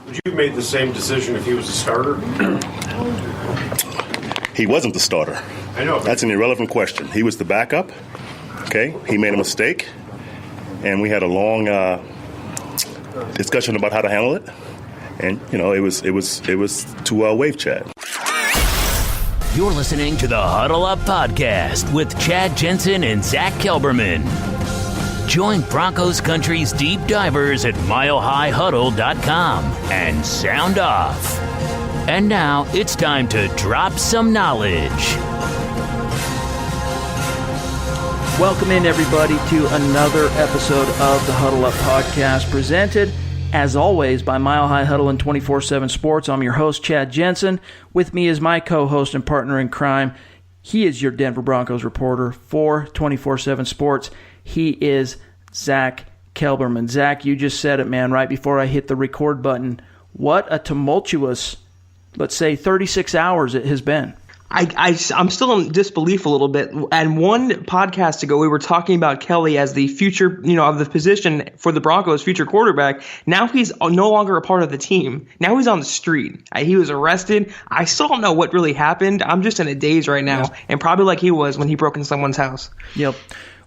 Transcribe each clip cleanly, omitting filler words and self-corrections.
Would you have made the same decision if he was a starter? He wasn't the starter. I know. That's an irrelevant question. He was the backup. Okay, he made a mistake, and we had a long discussion about how to handle it. And it was to wave Chad. You're listening to the Huddle Up Podcast with Chad Jensen and Zack Kelberman. Join Broncos Country's deep divers at milehighhuddle.com and sound off. And now it's time to drop some knowledge. Welcome in, everybody, to another episode of the Huddle Up Podcast, presented, as always, by Mile High Huddle and 24/7 Sports. I'm your host, Chad Jensen. With me is my co-host and partner in crime. He is your Denver Broncos reporter for 24/7 Sports. He is Zack Kelberman. Zack, you just said it, man, right before I hit the record button. What a tumultuous, let's say, 36 hours it has been. I'm still in disbelief a little bit. And one podcast ago, we were talking about Kelly as the future, of the position for the Broncos' future quarterback. Now he's no longer a part of the team. Now he's on the street. He was arrested. I still don't know what really happened. I'm just in a daze right now, and probably like he was when he broke into someone's house. Yep.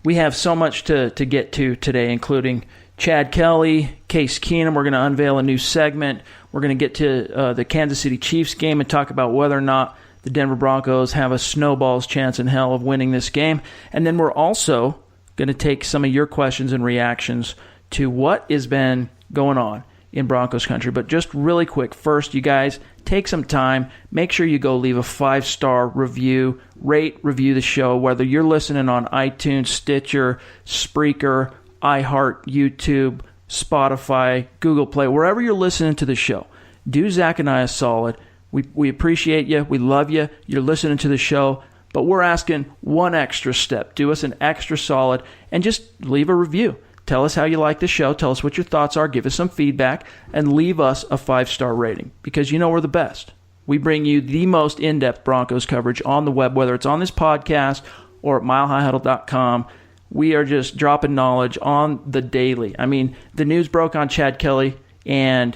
We have so much to get to today, including Chad Kelly, Case Keenum. We're going to unveil a new segment. We're going to get to the Kansas City Chiefs game and talk about whether or not the Denver Broncos have a snowball's chance in hell of winning this game. And then we're also going to take some of your questions and reactions to what has been going on in Broncos country. But just really quick, first, you guys, take some time. Make sure you go leave a 5-star review. Review the show, whether you're listening on iTunes, Stitcher, Spreaker, iHeart, YouTube, Spotify, Google Play, wherever you're listening to the show. Do Zach and I a solid. We appreciate you. We love you. You're listening to the show. But we're asking one extra step. Do us an extra solid and just leave a review. Tell us how you like the show. Tell us what your thoughts are. Give us some feedback. And leave us a 5-star rating. Because we're the best. We bring you the most in-depth Broncos coverage on the web, whether it's on this podcast or at milehighhuddle.com. We are just dropping knowledge on the daily. I mean, the news broke on Chad Kelly, and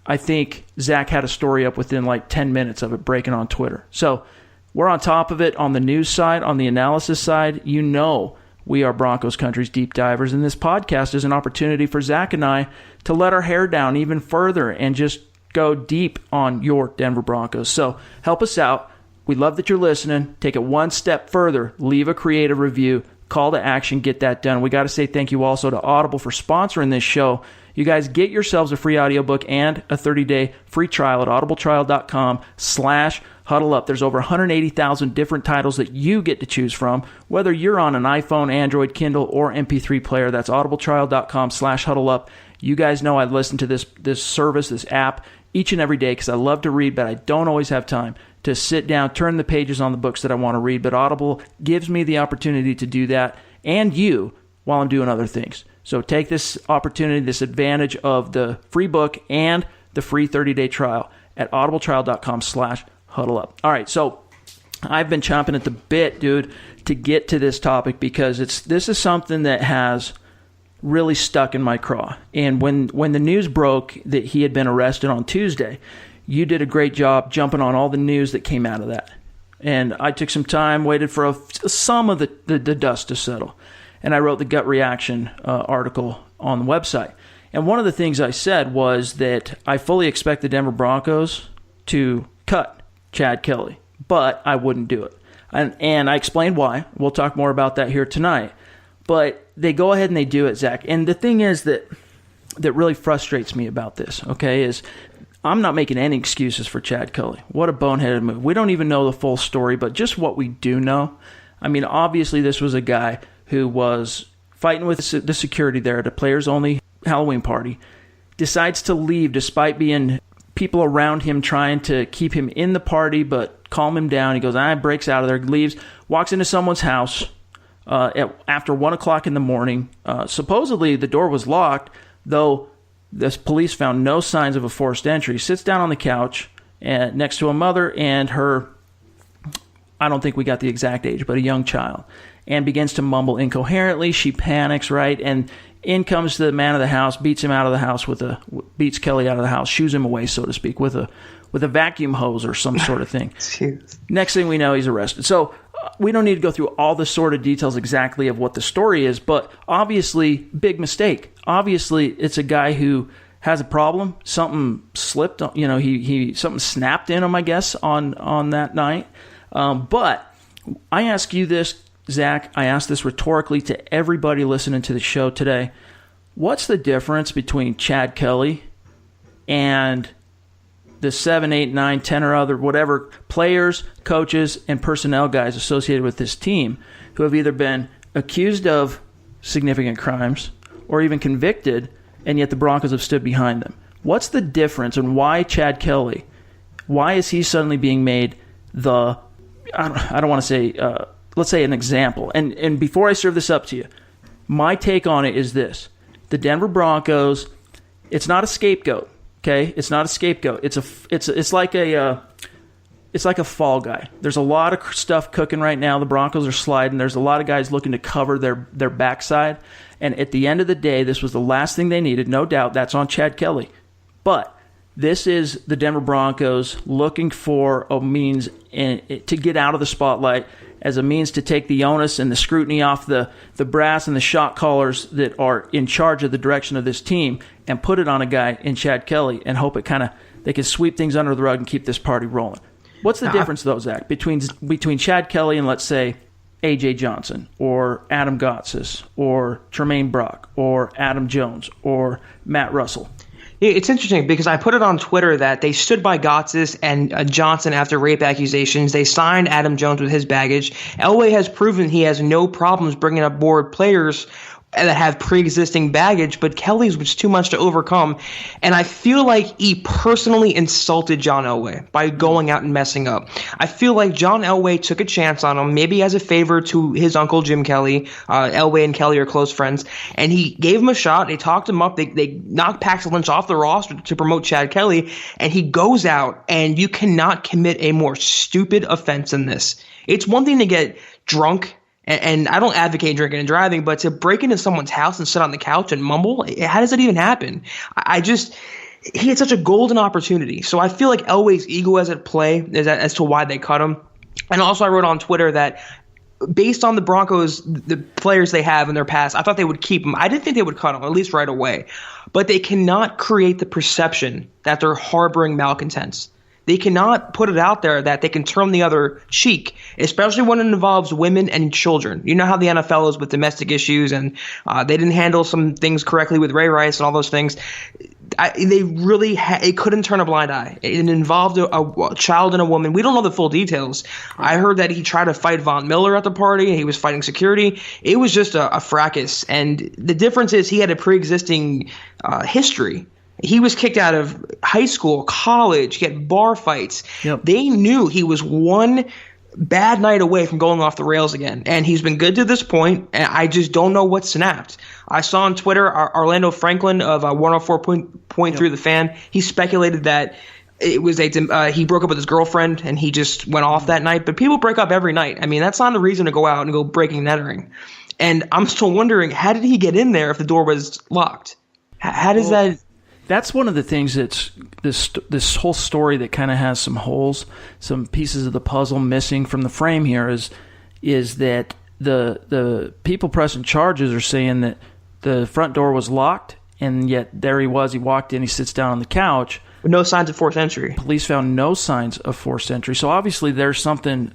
I think Zach had a story up within like 10 minutes of it breaking on Twitter. So we're on top of it on the news side, on the analysis side. We are Broncos Country's deep divers, and this podcast is an opportunity for Zach and I to let our hair down even further and just go deep on your Denver Broncos. So help us out. We love that you're listening. Take it one step further. Leave a creative review. Call to action. Get that done. We got to say thank you also to Audible for sponsoring this show. You guys get yourselves a free audiobook and a 30-day free trial at audibletrial.com/huddleup. There's over 180,000 different titles that you get to choose from, whether you're on an iPhone, Android, Kindle, or MP3 player. That's audibletrial.com/huddleup. You guys know I listen to this service, this app, each and every day because I love to read, but I don't always have time to sit down, turn the pages on the books that I want to read. But Audible gives me the opportunity to do that, and you, while I'm doing other things. So take this opportunity, this advantage of the free book and the free 30-day trial at audibletrial.com/huddleup. All right, so I've been chomping at the bit, dude, to get to this topic because this is something that has really stuck in my craw. And when the news broke that he had been arrested on Tuesday, you did a great job jumping on all the news that came out of that. And I took some time, waited for some of the dust to settle. And I wrote the gut reaction article on the website. And one of the things I said was that I fully expect the Denver Broncos to cut Chad Kelly, but I wouldn't do it. And I explained why. We'll talk more about that here tonight. But they go ahead and they do it, Zach. And the thing is that really frustrates me about this, okay, is I'm not making any excuses for Chad Kelly. What a boneheaded move. We don't even know the full story, but just what we do know. I mean, obviously this was a guy who was fighting with the security there at a players-only Halloween party, decides to leave despite being people around him trying to keep him in the party but calm him down. He goes, breaks out of there, leaves, walks into someone's house after 1 o'clock in the morning. Supposedly the door was locked, though the police found no signs of a forced entry. Sits down on the couch next to a mother and her, I don't think we got the exact age, but a young child, and begins to mumble incoherently. She panics, right? And In comes the man of the house, beats him out of the house beats Kelly out of the house, shoos him away, so to speak, with a vacuum hose or some sort of thing. Next thing we know, he's arrested. So we don't need to go through all the sort of details exactly of what the story is, but obviously, big mistake. Obviously, it's a guy who has a problem. Something slipped. He something snapped in him, I guess, on that night. But I ask you this, Zach. I ask this rhetorically to everybody listening to the show today. What's the difference between Chad Kelly and the 7, 8, 9, 10 or other whatever players, coaches, and personnel guys associated with this team who have either been accused of significant crimes or even convicted, and yet the Broncos have stood behind them? What's the difference, and why Chad Kelly? Why is he suddenly being made the, I don't want to say, let's say an example. And before I serve this up to you, my take on it is this. The Denver Broncos, it's not a scapegoat. Okay, it's not a scapegoat. It's like a fall guy. There's a lot of stuff cooking right now. The Broncos are sliding. There's a lot of guys looking to cover their backside. And at the end of the day, this was the last thing they needed. No doubt that's on Chad Kelly. But this is the Denver Broncos looking for a means to get out of the spotlight, as a means to take the onus and the scrutiny off the brass and the shot callers that are in charge of the direction of this team, and put it on a guy in Chad Kelly and hope they can sweep things under the rug and keep this party rolling. What's the difference, though, Zach, between Chad Kelly and, let's say, A.J. Johnson or Adam Gotsis or Tremaine Brock or Adam Jones or Matt Russell? It's interesting because I put it on Twitter that they stood by Gotsis and Johnson after rape accusations. They signed Adam Jones with his baggage. Elway has proven he has no problems bringing aboard players that have pre-existing baggage, but Kelly's was too much to overcome. And I feel like he personally insulted John Elway by going out and messing up. I feel like John Elway took a chance on him, maybe as a favor to his uncle Jim Kelly. Elway and Kelly are close friends, and he gave him a shot. They talked him up. They knocked Paxton Lynch off the roster to promote Chad Kelly, and he goes out, and you cannot commit a more stupid offense than this. It's one thing to get drunk, and I don't advocate drinking and driving, but to break into someone's house and sit on the couch and mumble, how does that even happen? He had such a golden opportunity. So I feel like Elway's ego is at play as to why they cut him. And also I wrote on Twitter that based on the Broncos, the players they have in their past, I thought they would keep him. I didn't think they would cut him, at least right away. But they cannot create the perception that they're harboring malcontents. They cannot put it out there that they can turn the other cheek, especially when it involves women and children. You know how the NFL is with domestic issues, and they didn't handle some things correctly with Ray Rice and all those things. It couldn't turn a blind eye. It involved a child and a woman. We don't know the full details. I heard that he tried to fight Von Miller at the party, and he was fighting security. It was just a fracas. And the difference is he had a pre-existing history. He was kicked out of high school, college, he had bar fights. Yep. They knew he was one bad night away from going off the rails again. And he's been good to this point, and I just don't know what snapped. I saw on Twitter Orlando Franklin of 104.3 The Fan. He speculated that it was he broke up with his girlfriend and he just went off that night. But people break up every night. I mean, that's not a reason to go out and go breaking and entering. And I'm still wondering, how did he get in there if the door was locked? How does that... That's one of the things that's this whole story that kind of has some holes, some pieces of the puzzle missing from the frame here is that the people pressing charges are saying that the front door was locked, and yet there he was. He walked in, he sits down on the couch. No signs of forced entry. Police found no signs of forced entry. So obviously there's something,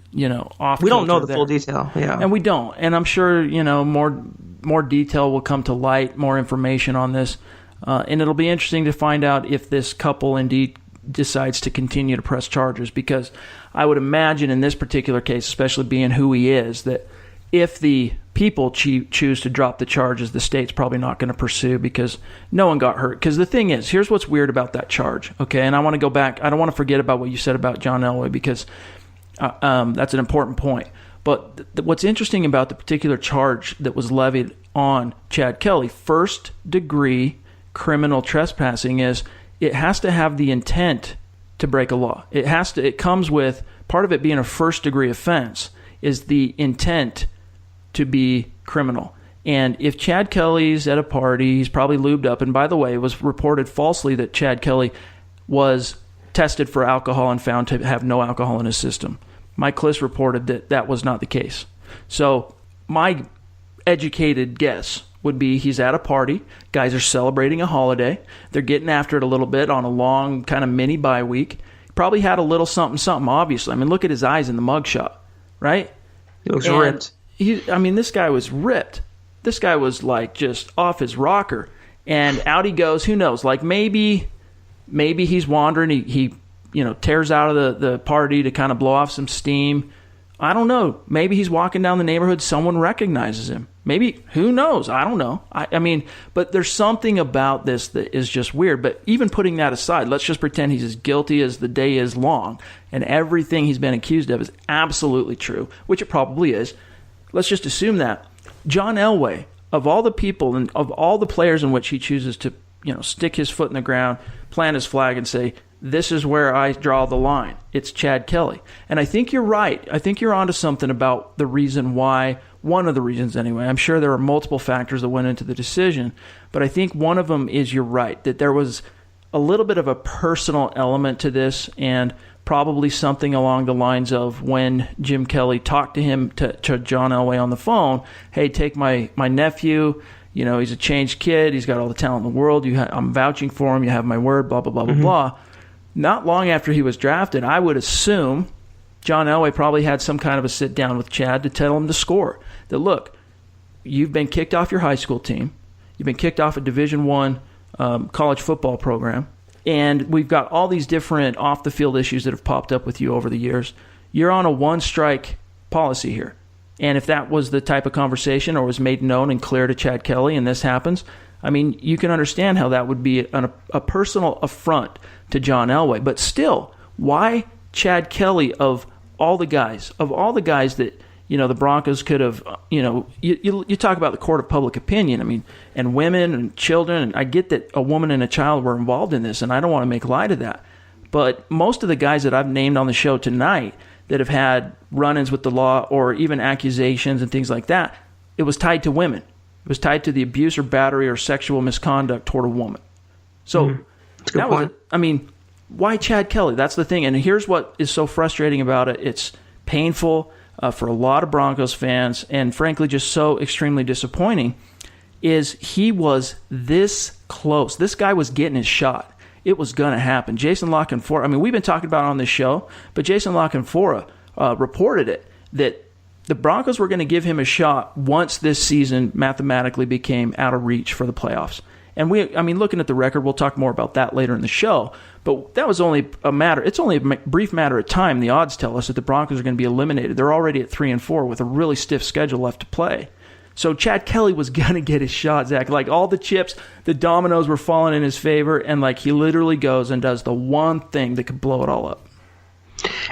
off. We don't know the full detail. Yeah. And we don't. And I'm sure, more detail will come to light, more information on this. And it'll be interesting to find out if this couple indeed decides to continue to press charges, because I would imagine in this particular case, especially being who he is, that if the people choose to drop the charges, the state's probably not going to pursue because no one got hurt. Because the thing is, here's what's weird about that charge, okay? And I want to go back. I don't want to forget about what you said about John Elway, because that's an important point. But what's interesting about the particular charge that was levied on Chad Kelly, first-degree criminal trespassing, is it has to have the intent to break a law. It comes with part of it being a first degree offense is the intent to be criminal. And if Chad Kelly's at a party, he's probably lubed up. And by the way, it was reported falsely that Chad Kelly was tested for alcohol and found to have no alcohol in his system. Mike Kliss reported that that was not the case. So my educated guess would be he's at a party. Guys are celebrating a holiday. They're getting after it a little bit on a long kind of mini bye week. Probably had a little something, obviously. I mean, look at his eyes in the mugshot, right? He looks ripped. This guy was ripped. This guy was like just off his rocker. And out he goes. Who knows? Like maybe he's wandering. He tears out of the party to kind of blow off some steam. I don't know. Maybe he's walking down the neighborhood. Someone recognizes him. Maybe, who knows? I don't know. I mean, but there's something about this that is just weird. But even putting that aside, let's just pretend he's as guilty as the day is long, and everything he's been accused of is absolutely true, which it probably is. Let's just assume that. John Elway, of all the people and of all the players in which he chooses to, stick his foot in the ground, plant his flag, and say, this is where I draw the line. It's Chad Kelly. And I think you're right. I think you're onto something about the reason why, one of the reasons anyway. I'm sure there are multiple factors that went into the decision, but I think one of them is you're right, that there was a little bit of a personal element to this, and probably something along the lines of when Jim Kelly talked to him, to John Elway on the phone, hey, take my nephew, he's a changed kid, he's got all the talent in the world, I'm vouching for him, you have my word, blah, blah, blah, blah, blah. Not long after he was drafted, I would assume John Elway probably had some kind of a sit-down with Chad to tell him to score. That, look, you've been kicked off your high school team. You've been kicked off a Division I college football program. And we've got all these different off-the-field issues that have popped up with you over the years. You're on a one-strike policy here. And if that was the type of conversation or was made known and clear to Chad Kelly and this happens, I mean, you can understand how that would be a personal affront to John Elway. But still, why Chad Kelly of all the guys that, the Broncos could have, you talk about the court of public opinion, I mean, and women and children, and I get that a woman and a child were involved in this, and I don't want to make light of that. But most of the guys that I've named on the show tonight that have had run-ins with the law or even accusations and things like that, it was tied to women. It was tied to the abuse or battery or sexual misconduct toward a woman. So that was it. I mean, why Chad Kelly? That's the thing. And here's what is so frustrating about it. It's painful for a lot of Broncos fans, and frankly just so extremely disappointing, is he was this close. This guy was getting his shot. It was going to happen. Jason LaCanfora, I mean, we've been talking about it on this show, but Jason LaCanfora reported it, that the Broncos were going to give him a shot once this season mathematically became out of reach for the playoffs. And looking at the record, we'll talk more about that later in the show, but that was only it's only a brief matter of time. The odds tell us that the Broncos are going to be eliminated. They're already at 3-4 with a really stiff schedule left to play. So Chad Kelly was going to get his shot, Zach. Like, all the chips, the dominoes were falling in his favor, and like he literally goes and does the one thing that could blow it all up.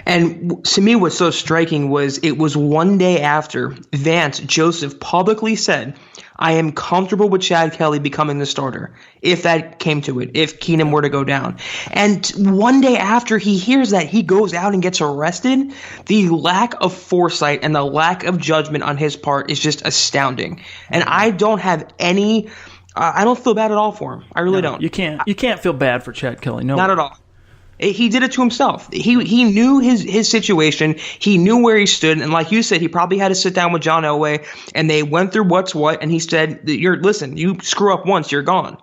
And to me, what's so striking was it was one day after Vance Joseph publicly said, I am comfortable with Chad Kelly becoming the starter, if that came to it, if Keenum were to go down. And one day after he hears that, he goes out and gets arrested. The lack of foresight and the lack of judgment on his part is just astounding. And I don't have any I don't feel bad at all for him. I really don't. You can't feel bad for Chad Kelly. No, not at all. He did it to himself. He knew his situation. He knew where he stood. And like you said, he probably had to sit down with John Elway, and they went through what's what. And he said, listen, you screw up once, you're gone.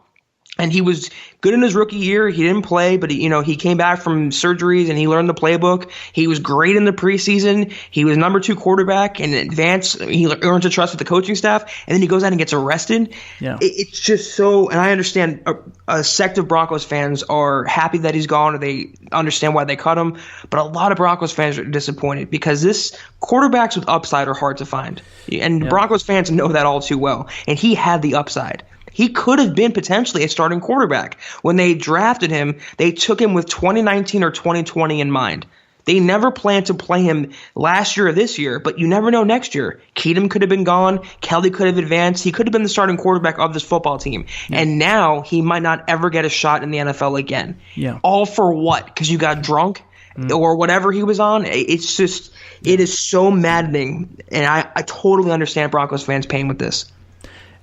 And he was good in his rookie year. He didn't play, but he came back from surgeries and he learned the playbook. He was great in the preseason. He was number 2 quarterback in advance. He earned the trust with the coaching staff, and then he goes out and gets arrested. Yeah. It's just so, and I understand a sect of Broncos fans are happy that he's gone, or they understand why they cut him. But a lot of Broncos fans are disappointed because this quarterbacks with upside are hard to find. And Broncos fans know that all too well. And he had the upside. He could have been potentially a starting quarterback. When they drafted him, they took him with 2019 or 2020 in mind. They never planned to play him last year or this year, but you never know next year. Keenum could have been gone. Kelly could have advanced. He could have been the starting quarterback of this football team. Yeah. And now he might not ever get a shot in the NFL again. Yeah. All for what? Because you got drunk or whatever he was on? It's just, it is so maddening. And I totally understand Broncos fans' pain with this.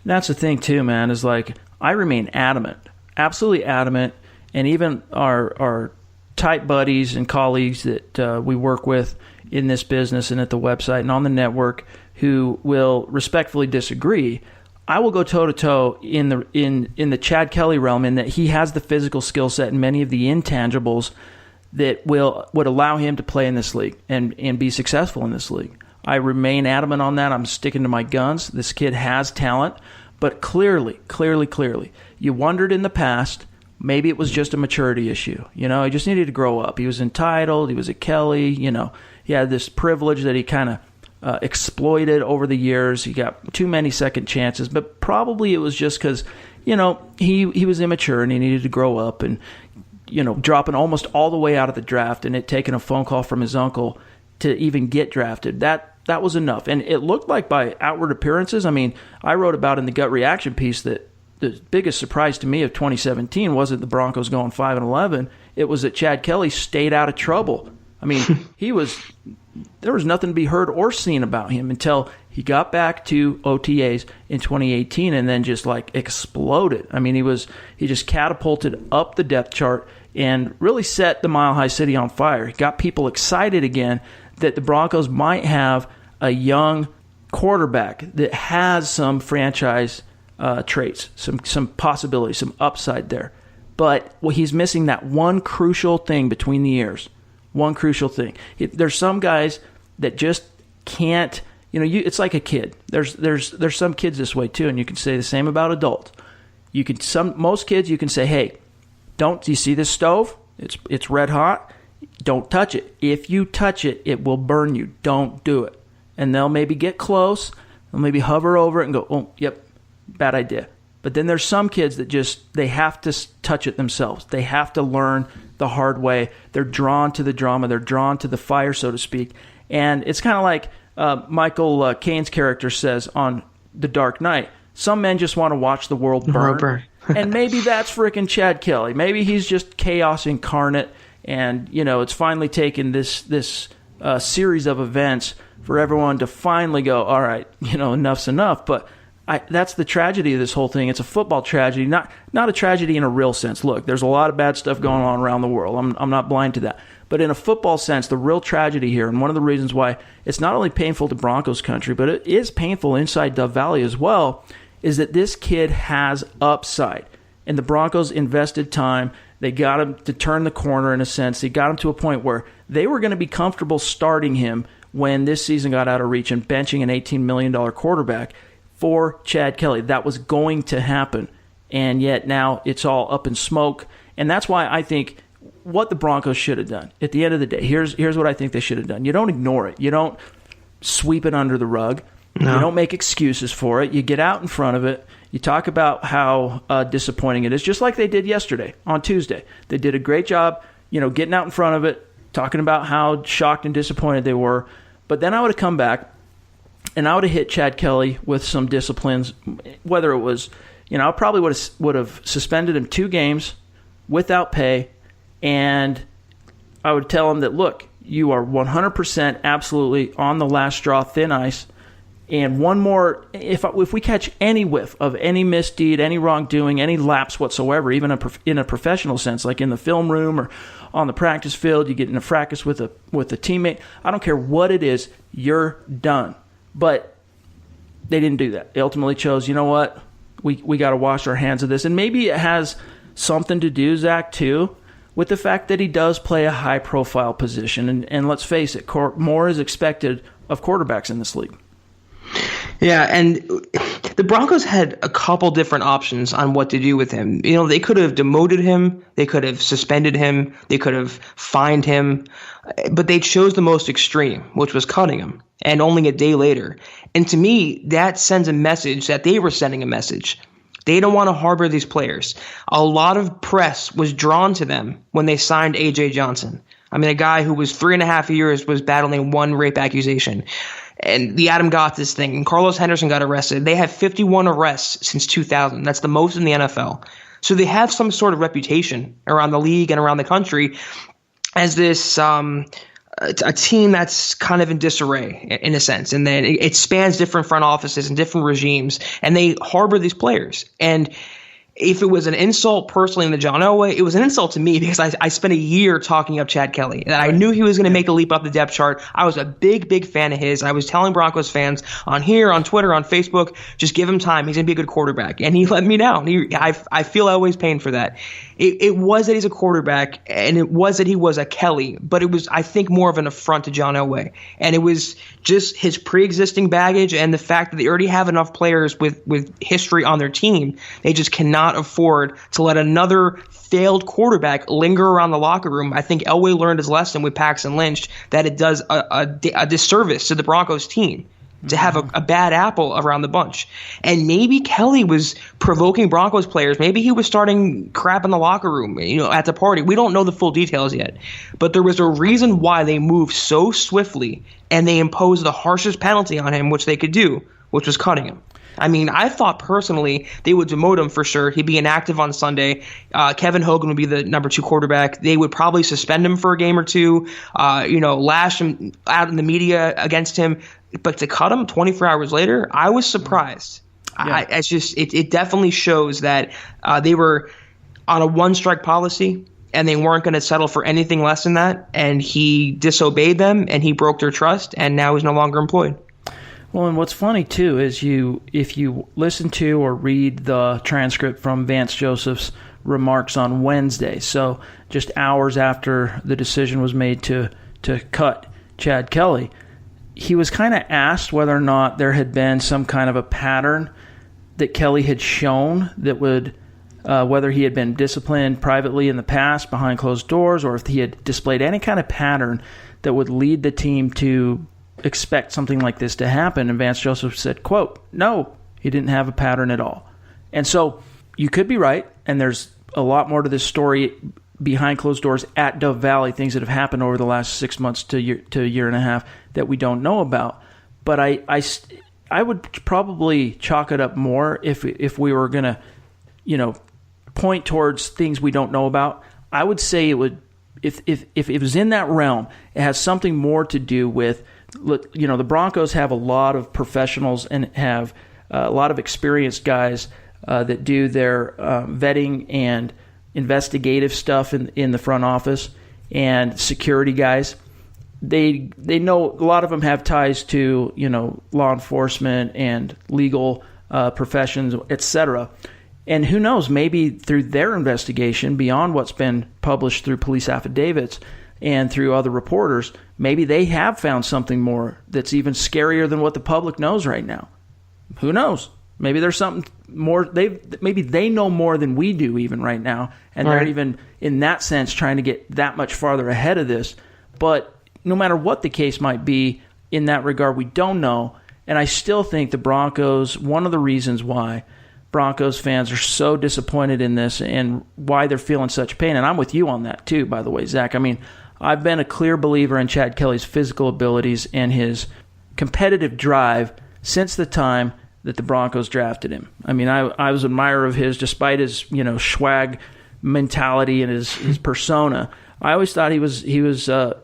That's the thing too, man, is like I remain adamant, absolutely adamant, and even our tight buddies and colleagues that we work with in this business and at the website and on the network who will respectfully disagree, I will go toe to toe in the Chad Kelly realm in that he has the physical skill set and many of the intangibles that would allow him to play in this league and be successful in this league. I remain adamant on that. I'm sticking to my guns. This kid has talent, but clearly, you wondered in the past, maybe it was just a maturity issue. He just needed to grow up. He was entitled. He was at Kelly. He had this privilege that he kind of exploited over the years. He got too many second chances, but probably it was just because, he was immature and he needed to grow up and, dropping almost all the way out of the draft and it taking a phone call from his uncle to even get drafted. That was enough. And it looked like by outward appearances, I mean, I wrote about in the gut reaction piece that the biggest surprise to me of 2017 wasn't the Broncos going 5-11. It was that Chad Kelly stayed out of trouble. I mean, there was nothing to be heard or seen about him until he got back to OTAs in 2018 and then just like exploded. I mean, he just catapulted up the depth chart and really set the Mile High City on fire. He got people excited again that the Broncos might have a young quarterback that has some franchise traits, some possibilities, some upside there. But he's missing that one crucial thing between the ears. One crucial thing. There's some guys that just can't. It's like a kid. There's some kids this way too, and you can say the same about adults. Most kids you can say, hey, do you see this stove? It's red hot. Don't touch it. If you touch it, it will burn you. Don't do it. And they'll maybe get close. They'll maybe hover over it and go, oh, yep, bad idea. But then there's some kids that they have to touch it themselves. They have to learn the hard way. They're drawn to the drama. They're drawn to the fire, so to speak. And it's kind of like Michael Caine's character says on The Dark Knight, some men just want to watch the world burn. And maybe that's frickin' Chad Kelly. Maybe he's just chaos incarnate. And, it's finally taken this series of events for everyone to finally go, all right, enough's enough. But that's the tragedy of this whole thing. It's a football tragedy, not a tragedy in a real sense. Look, there's a lot of bad stuff going on around the world. I'm not blind to that. But in a football sense, the real tragedy here, and one of the reasons why it's not only painful to Broncos country, but it is painful inside Dove Valley as well, is that this kid has upside. And the Broncos invested time. They got him to turn the corner in a sense. They got him to a point where they were going to be comfortable starting him when this season got out of reach and benching an $18 million quarterback for Chad Kelly. That was going to happen. And yet now it's all up in smoke. And that's why I think what the Broncos should have done, at the end of the day, here's what I think they should have done. You don't ignore it. You don't sweep it under the rug. No. You don't make excuses for it. You get out in front of it. You talk about how disappointing it is, just like they did yesterday on Tuesday. They did a great job, getting out in front of it, talking about how shocked and disappointed they were. But then I would have come back, and I would have hit Chad Kelly with some disciplines, whether it was, I probably would have suspended him 2 games without pay, and I would tell him that, look, you are 100% absolutely on the last straw, thin ice. And one more, if we catch any whiff of any misdeed, any wrongdoing, any lapse whatsoever, even in a professional sense, like in the film room or on the practice field, you get in a fracas with a teammate, I don't care what it is, you're done. But they didn't do that. They ultimately chose, you know what, we got to wash our hands of this. And maybe it has something to do, Zach, too, with the fact that he does play a high-profile position. And let's face it, more is expected of quarterbacks in this league. Yeah, and the Broncos had a couple different options on what to do with him. They could have demoted him, they could have suspended him, they could have fined him, but they chose the most extreme, which was cutting him, and only a day later. And to me, that sends a message that they were sending a message. They don't want to harbor these players. A lot of press was drawn to them when they signed A.J. Johnson. I mean, a guy who was 3.5 years was battling 1 rape accusation. And the Adam Gotsis thing, and Carlos Henderson got arrested. They have 51 arrests since 2000. That's the most in the NFL. So they have some sort of reputation around the league and around the country as this a team that's kind of in disarray in a sense, and then it spans different front offices and different regimes, and they harbor these players. And if it was an insult personally in the John Elway, it was an insult to me because I spent a year talking up Chad Kelly. And I knew he was going to make a leap up the depth chart. I was a big fan of his. I was telling Broncos fans on here, on Twitter, on Facebook, just give him time. He's going to be a good quarterback. And he let me down. I feel Elway's pain for that. It was that he's a quarterback, and it was that he was a Kelly, but it was, I think, more of an affront to John Elway. And it was just his pre-existing baggage and the fact that they already have enough players with history on their team. They just cannot afford to let another failed quarterback linger around the locker room. I think Elway learned his lesson with Paxton Lynch that it does a disservice to the Broncos team to have a bad apple around the bunch. And maybe Kelly was provoking Broncos players. Maybe he was starting crap in the locker room, at the party. We don't know the full details yet. But there was a reason why they moved so swiftly and they imposed the harshest penalty on him, which they could do, which was cutting him. I mean, I thought personally they would demote him for sure. He'd be inactive on Sunday. Kevin Hogan would be the number 2 quarterback. They would probably suspend him for a game or two, lash him out in the media against him. But to cut him 24 hours later, I was surprised. Yeah. It definitely shows that they were on a one-strike policy, and they weren't going to settle for anything less than that. And he disobeyed them, and he broke their trust, and now he's no longer employed. Well, and what's funny, too, is if you listen to or read the transcript from Vance Joseph's remarks on Wednesday, so just hours after the decision was made to cut Chad Kelly, he was kind of asked whether or not there had been some kind of a pattern that Kelly had shown that would, whether he had been disciplined privately in the past behind closed doors, or if he had displayed any kind of pattern that would lead the team to expect something like this to happen. And Vance Joseph said, quote, "No, he didn't have a pattern at all." And so you could be right, and there's a lot more to this story behind closed doors at Dove Valley, things that have happened over the last 6 months to a year and a half that we don't know about. But I would probably chalk it up more if we were going to, point towards things we don't know about. I would say it would, if it was in that realm, it has something more to do with, the Broncos have a lot of professionals and have a lot of experienced guys that do their vetting and investigative stuff in the front office, and security guys. They know a lot of them have ties to law enforcement and legal professions, etc. And who knows, maybe through their investigation, beyond what's been published through police affidavits and through other reporters, maybe they have found something more that's even scarier than what the public knows right now. Who knows? Maybe there's something more. Maybe they know more than we do even right now, and they're even in that sense trying to get that much farther ahead of this. But no matter what the case might be in that regard, we don't know. And I still think the Broncos, one of the reasons why Broncos fans are so disappointed in this and why they're feeling such pain, and I'm with you on that too, by the way, Zach. I mean, I've been a clear believer in Chad Kelly's physical abilities and his competitive drive since the time that the Broncos drafted him. I mean, I was an admirer of his despite his, swag mentality and his persona. I always thought he was a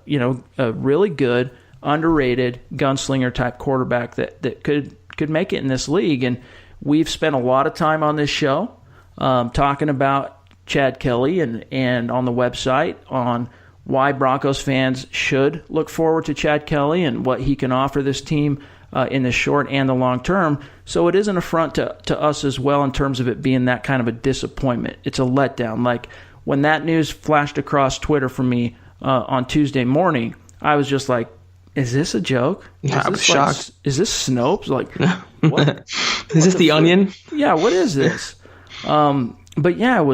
really good, underrated gunslinger type quarterback that could make it in this league. And we've spent a lot of time on this show talking about Chad Kelly and on the website on why Broncos fans should look forward to Chad Kelly and what he can offer this team in the short and the long term. So it is an affront to us as well in terms of it being that kind of a disappointment. It's a letdown. Like when that news flashed across Twitter for me on Tuesday morning, I was just like, is this a joke? Yeah, I was shocked. Is this Snopes? Like, what? Is this the Onion? Yeah, what is this? But yeah, it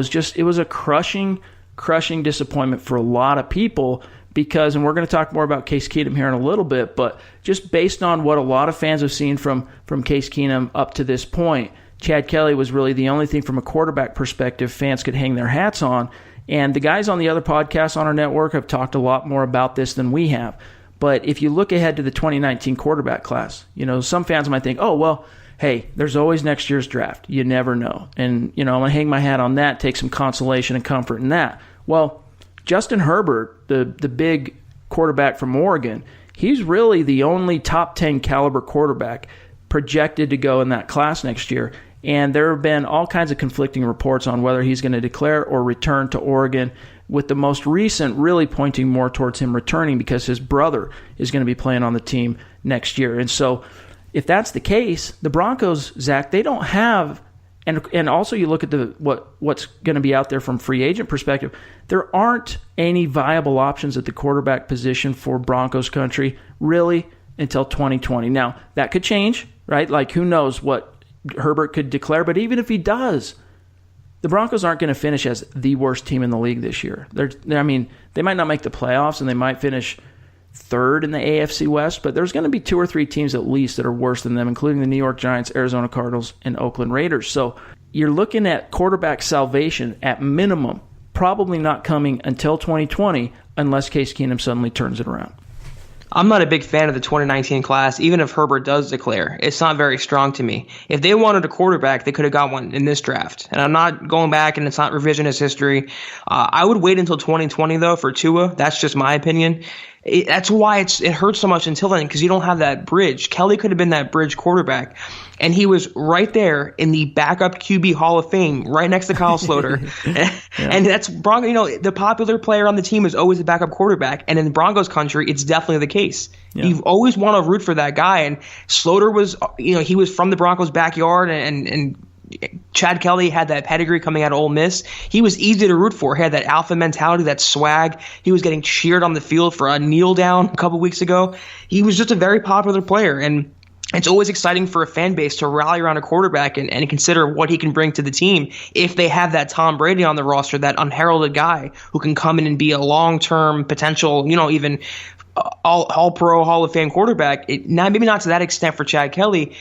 was a crushing disappointment for a lot of people because, and we're going to talk more about Case Keenum here in a little bit, but just based on what a lot of fans have seen from Case Keenum up to this point, Chad Kelly was really the only thing from a quarterback perspective fans could hang their hats on. And the guys on the other podcasts on our network have talked a lot more about this than we have. But if you look ahead to the 2019 quarterback class, some fans might think, oh, well, hey, there's always next year's draft. You never know. And, I'm going to hang my hat on that, take some consolation and comfort in that. Well, Justin Herbert, the big quarterback from Oregon, he's really the only top 10 caliber quarterback projected to go in that class next year. And there have been all kinds of conflicting reports on whether he's going to declare or return to Oregon, with the most recent really pointing more towards him returning because his brother is going to be playing on the team next year. And so if that's the case, the Broncos, Zach, they don't have, and also you look at what's going to be out there from free agent perspective, there aren't any viable options at the quarterback position for Broncos country really until 2020. Now, that could change, right? Like, who knows what Herbert could declare, but even if he does, the Broncos aren't going to finish as the worst team in the league this year. They might not make the playoffs, and they might finish third in the AFC West, but there's going to be 2 or 3 teams at least that are worse than them, including the New York Giants, Arizona Cardinals, and Oakland Raiders. So you're looking at quarterback salvation at minimum, probably not coming until 2020 unless Case Keenum suddenly turns it around. I'm not a big fan of the 2019 class, even if Herbert does declare. It's not very strong to me. If they wanted a quarterback, they could have got one in this draft. And I'm not going back, and it's not revisionist history. I would wait until 2020, though, for Tua. That's just my opinion. That's why it hurts so much until then, because you don't have that bridge. Kelly could have been that bridge quarterback, and he was right there in the backup QB Hall of Fame, right next to Kyle Sloter. And that's Bronco. The popular player on the team is always the backup quarterback, and in Broncos country, it's definitely the case. Yeah. You always want to root for that guy, and Sloter was, he was from the Broncos' backyard, and Chad Kelly had that pedigree coming out of Ole Miss. He was easy to root for. He had that alpha mentality, that swag. He was getting cheered on the field for a kneel down a couple weeks ago. He was just a very popular player, and it's always exciting for a fan base to rally around a quarterback and consider what he can bring to the team if they have that Tom Brady on the roster, that unheralded guy who can come in and be a long-term potential, even all-pro, Hall of Fame quarterback. Maybe not to that extent for Chad Kelly.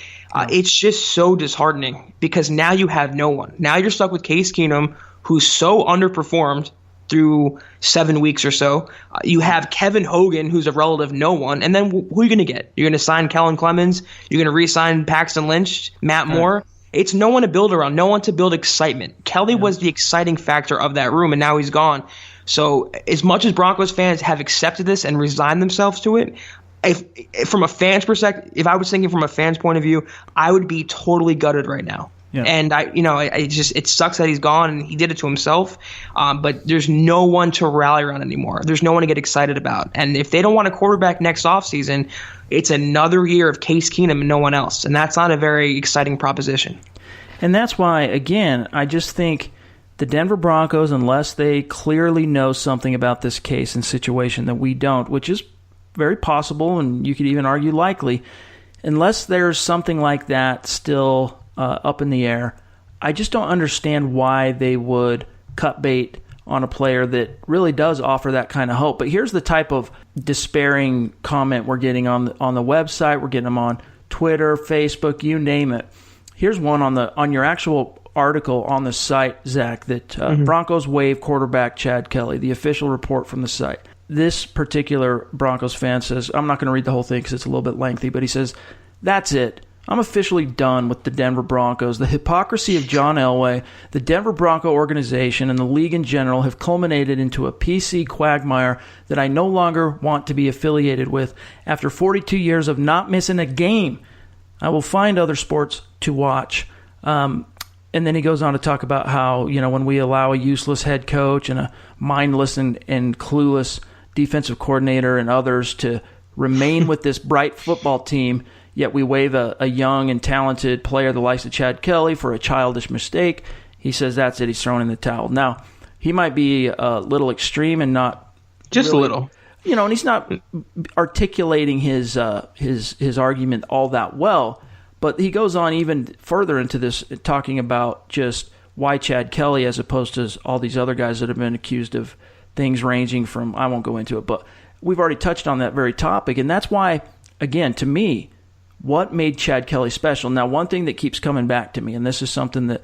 It's just so disheartening because now you have no one. Now you're stuck with Case Keenum, who's so underperformed through 7 weeks or so. You have Kevin Hogan, who's a relative no one. And then who are you going to get? You're going to sign Kellen Clemens? You're going to re-sign Paxton Lynch, Matt Moore? It's no one to build around, no one to build excitement. Kelly was the exciting factor of that room, and now he's gone. So as much as Broncos fans have accepted this and resigned themselves to it, if from a fan's perspective, if I was thinking from a fan's point of view, I would be totally gutted right now. Yeah. And it sucks that he's gone, and he did it to himself. But there's no one to rally around anymore. There's no one to get excited about. And if they don't want a quarterback next offseason, it's another year of Case Keenum and no one else. And that's not a very exciting proposition. And that's why, again, I just think the Denver Broncos, unless they clearly know something about this case and situation that we don't, which is very possible, and you could even argue likely, unless there's something like that still up in the air, I just don't understand why they would cut bait on a player that really does offer that kind of hope. But here's the type of despairing comment we're getting on the website. We're getting them on Twitter, Facebook, you name it. Here's one on your actual article on the site, Zach, that Broncos waive quarterback Chad Kelly, the official report from the site. This particular Broncos fan says, I'm not going to read the whole thing because it's a little bit lengthy, but he says, that's it. I'm officially done with the Denver Broncos. The hypocrisy of John Elway, the Denver Bronco organization, and the league in general have culminated into a PC quagmire that I no longer want to be affiliated with. After 42 years of not missing a game, I will find other sports to watch. And then he goes on to talk about how, when we allow a useless head coach and a mindless and clueless defensive coordinator and others to remain with this bright football team, yet we waive a young and talented player the likes of Chad Kelly for a childish mistake. He says that's it. He's throwing in the towel. Now, he might be a little extreme and not just really, a little. And he's not articulating his argument all that well. But he goes on even further into this, talking about just why Chad Kelly as opposed to all these other guys that have been accused of things ranging from, I won't go into it, but we've already touched on that very topic. And that's why, again, to me, what made Chad Kelly special? Now, one thing that keeps coming back to me, and this is something that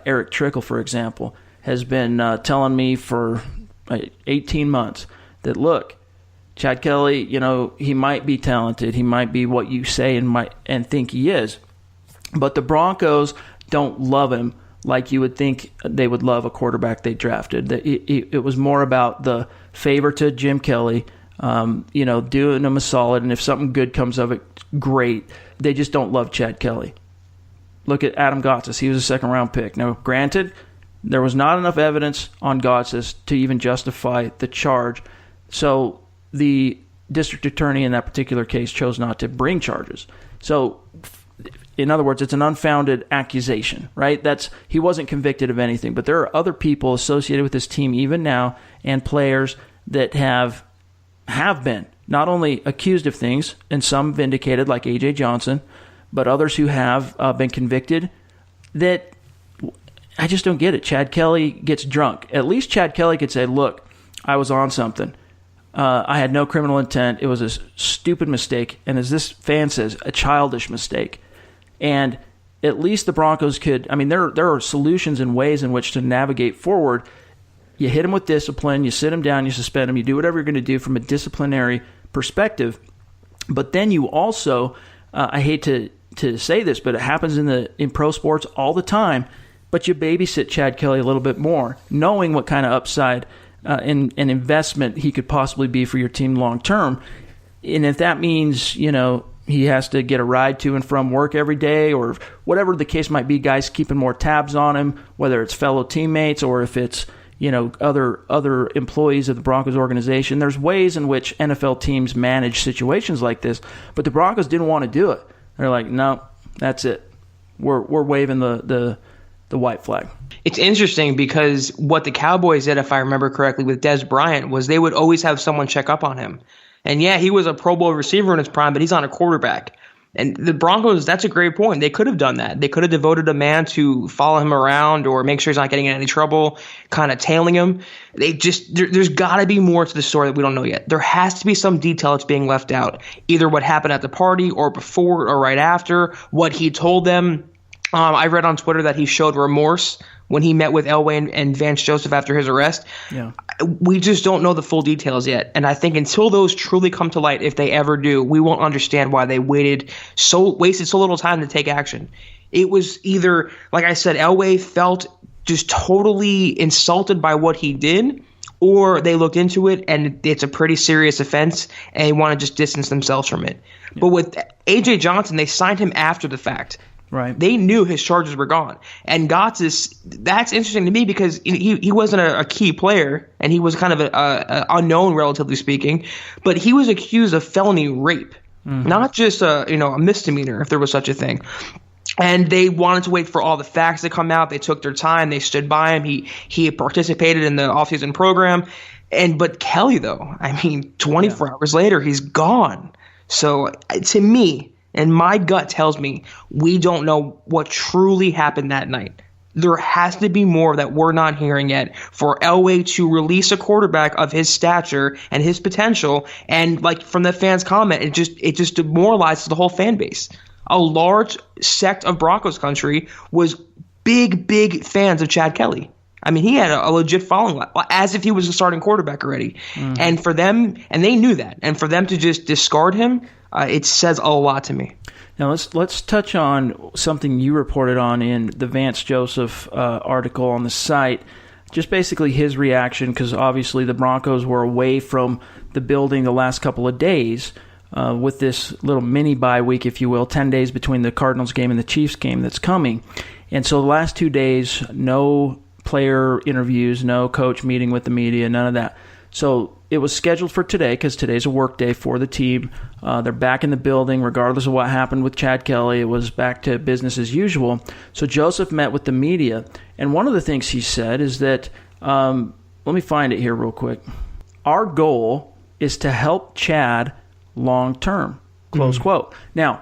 Eric Trickle, for example, has been telling me for 18 months, that look, Chad Kelly, he might be talented. He might be what you say and think he is. But the Broncos don't love him like you would think they would love a quarterback they drafted. It was more about the favor to Jim Kelly, doing them a solid, and if something good comes of it, great. They just don't love Chad Kelly. Look at Adam Gotsis. He was a second-round pick. Now, granted, there was not enough evidence on Gotsis to even justify the charge, so the district attorney in that particular case chose not to bring charges. So, in other words, it's an unfounded accusation, right? He wasn't convicted of anything, but there are other people associated with this team even now and players that have been not only accused of things and some vindicated like A.J. Johnson, but others who have been convicted that I just don't get it. Chad Kelly gets drunk. At least Chad Kelly could say, look, I was on something. I had no criminal intent. It was a stupid mistake. And as this fan says, a childish mistake. And at least the Broncos could, there are solutions and ways in which to navigate forward. You hit him with discipline, you sit him down, you suspend him, you do whatever you're going to do from a disciplinary perspective. But then you also, I hate to say this, but it happens in pro sports all the time, but you babysit Chad Kelly a little bit more, knowing what kind of upside and investment he could possibly be for your team long term. And if that means, he has to get a ride to and from work every day, or whatever the case might be, guys keeping more tabs on him, whether it's fellow teammates or if it's other employees of the Broncos organization. There's ways in which NFL teams manage situations like this, but the Broncos didn't want to do it. They're like, no, that's it. We're waving the white flag. It's interesting because what the Cowboys did, if I remember correctly, with Dez Bryant was they would always have someone check up on him. And yeah, he was a Pro Bowl receiver in his prime, but he's on a quarterback. And the Broncos, that's a great point. They could have done that. They could have devoted a man to follow him around or make sure he's not getting in any trouble, kind of tailing him. There's got to be more to the story that we don't know yet. There has to be some detail that's being left out, either what happened at the party or before or right after, what he told them. I read on Twitter that he showed remorse when he met with Elway and Vance Joseph after his arrest. Yeah. We just don't know the full details yet. And I think until those truly come to light, if they ever do, we won't understand why they wasted so little time to take action. It was either, like I said, Elway felt just totally insulted by what he did, or they looked into it and it's a pretty serious offense and they want to just distance themselves from it. Yeah. But with A.J. Johnson, they signed him after the fact. Right. They knew his charges were gone. And Gotsis, that's interesting to me because he wasn't a key player and he was kind of a unknown, relatively speaking, but he was accused of felony rape, not just a misdemeanor, if there was such a thing. And they wanted to wait for all the facts to come out. They took their time. They stood by him. He participated in the offseason program. But Kelly, though, 24 hours later, he's gone. So to me, and my gut tells me we don't know what truly happened that night. There has to be more that we're not hearing yet for Elway to release a quarterback of his stature and his potential. And like from the fans' comment, it just demoralizes the whole fan base. A large sect of Broncos country was big fans of Chad Kelly. He had a legit following, as if he was a starting quarterback already. And for them, and they knew that, and for them to just discard him, it says a lot to me. Now let's touch on something you reported on in the Vance Joseph article on the site. Just basically his reaction, because obviously the Broncos were away from the building the last couple of days with this little mini bye week, if you will, 10 days between the Cardinals game and the Chiefs game that's coming. And so the last 2 days, no player interviews, no coach meeting with the media, none of that. So it was scheduled for today because today's a work day for the team. They're back in the building regardless of what happened with Chad Kelly. It was back to business as usual. So Joseph met with the media, and one of the things he said is that, let me find it here real quick. Our goal is to help Chad long term, close quote. Now,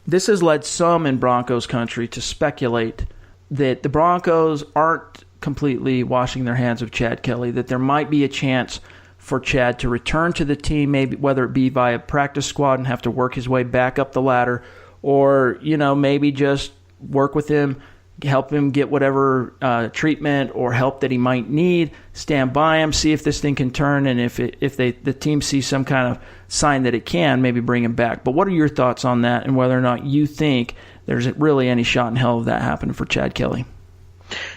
this has led some in Broncos country to speculate that the Broncos aren't completely washing their hands of Chad Kelly, that there might be a chance for Chad to return to the team, maybe whether it be via practice squad and have to work his way back up the ladder, or maybe just work with him, help him get whatever treatment or help that he might need, stand by him, see if this thing can turn, and if the team sees some kind of sign that it can, maybe bring him back. But what are your thoughts on that, and whether or not you think there's really any shot in hell of that happening for Chad Kelly?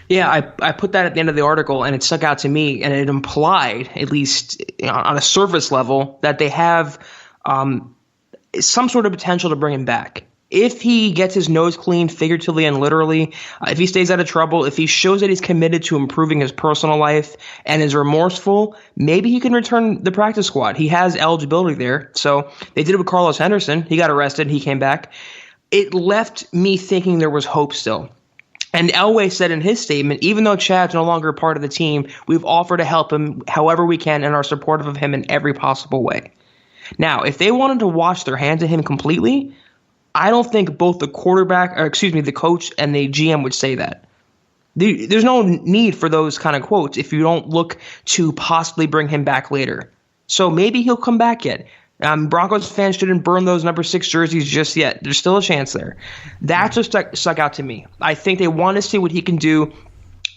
Yeah, I put that at the end of the article, and it stuck out to me, and it implied, at least on a surface level, that they have some sort of potential to bring him back. If he gets his nose clean figuratively and literally, if he stays out of trouble, if he shows that he's committed to improving his personal life and is remorseful, maybe he can return the practice squad. He has eligibility there. So they did it with Carlos Henderson. He got arrested. He came back. It left me thinking there was hope still. And Elway said in his statement, even though Chad's no longer a part of the team, we've offered to help him however we can and are supportive of him in every possible way. Now, if they wanted to wash their hands of him completely, I don't think both the coach and the GM would say that. There's no need for those kind of quotes if you don't look to possibly bring him back later. So maybe he'll come back yet. Broncos fans shouldn't burn those number 6 jerseys just yet. There's still a chance there. That just stuck out to me. I think they want to see what he can do,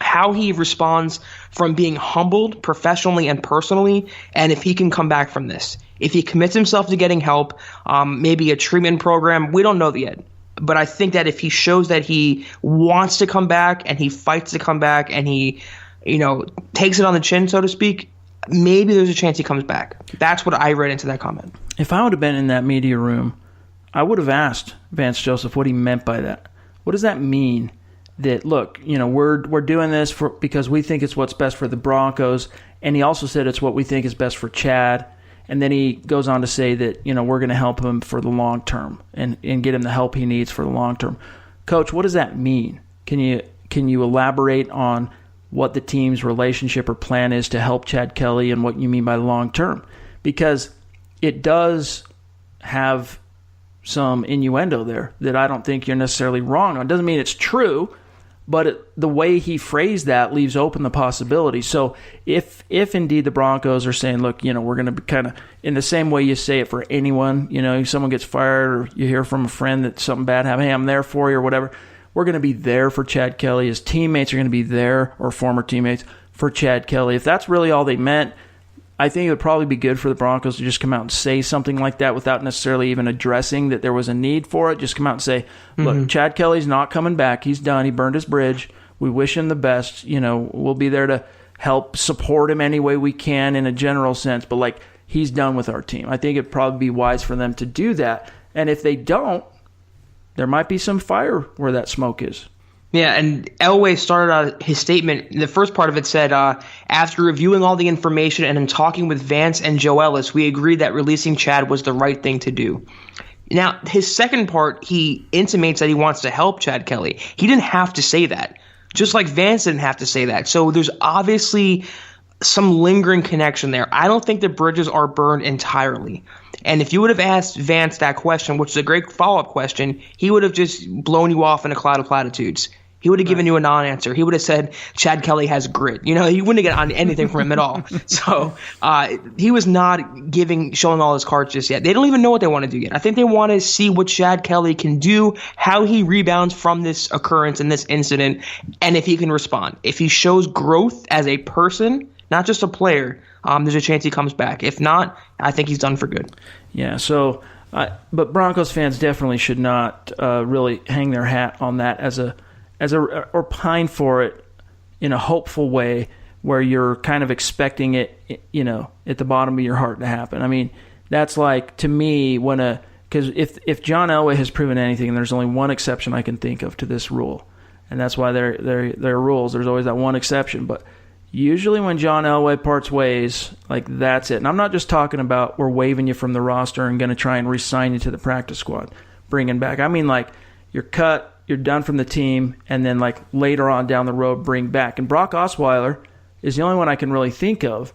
how he responds from being humbled professionally and personally, and if he can come back from this. If he commits himself to getting help, maybe a treatment program, we don't know yet. But I think that if he shows that he wants to come back and he fights to come back and he, takes it on the chin, so to speak, maybe there's a chance he comes back. That's what I read into that comment. If I would have been in that media room, I would have asked Vance Joseph what he meant by that. What does that mean? That, look, we're doing this because we think it's what's best for the Broncos, and he also said it's what we think is best for Chad. And then he goes on to say that, we're going to help him for the long term and get him the help he needs for the long term. Coach, what does that mean? Can you elaborate on what the team's relationship or plan is to help Chad Kelly and what you mean by long term? Because it does have some innuendo there that I don't think you're necessarily wrong on. It doesn't mean it's true, but the way he phrased that leaves open the possibility. So if indeed the Broncos are saying, look, we're going to be kind of in the same way you say it for anyone, if someone gets fired or you hear from a friend that something bad happened, hey, I'm there for you or whatever, we're going to be there for Chad Kelly. His teammates are going to be there, or former teammates, for Chad Kelly. If that's really all they meant, I think it would probably be good for the Broncos to just come out and say something like that without necessarily even addressing that there was a need for it. Just come out and say, look, Chad Kelly's not coming back. He's done. He burned his bridge. We wish him the best. We'll be there to help support him any way we can in a general sense. But, he's done with our team. I think it'd probably be wise for them to do that. And if they don't, there might be some fire where that smoke is. Yeah, and Elway started out his statement. The first part of it said, after reviewing all the information and in talking with Vance and Joe Ellis, we agreed that releasing Chad was the right thing to do. Now, his second part, he intimates that he wants to help Chad Kelly. He didn't have to say that, just like Vance didn't have to say that. So there's obviously some lingering connection there. I don't think the bridges are burned entirely. And if you would have asked Vance that question, which is a great follow-up question, he would have just blown you off in a cloud of platitudes. He would have given you a non-answer. He would have said Chad Kelly has grit. You wouldn't get on anything from him at all. So he was not showing all his cards just yet. They don't even know what they want to do yet. I think they want to see what Chad Kelly can do, how he rebounds from this occurrence and this incident, and if he can respond. If he shows growth as a person, not just a player, there's a chance he comes back. If not, I think he's done for good. Yeah, so but Broncos fans definitely should not really hang their hat on that or pine for it in a hopeful way where you're kind of expecting it, at the bottom of your heart to happen. I mean, that's like, to me, because if John Elway has proven anything, and there's only one exception I can think of to this rule, and that's why there are rules. There's always that one exception, but usually when John Elway parts ways, that's it. And I'm not just talking about we're waiving you from the roster and going to try and re-sign you to the practice squad, bringing back. I mean, you're cut, you're done from the team, and then later on down the road bring back. And Brock Osweiler is the only one I can really think of.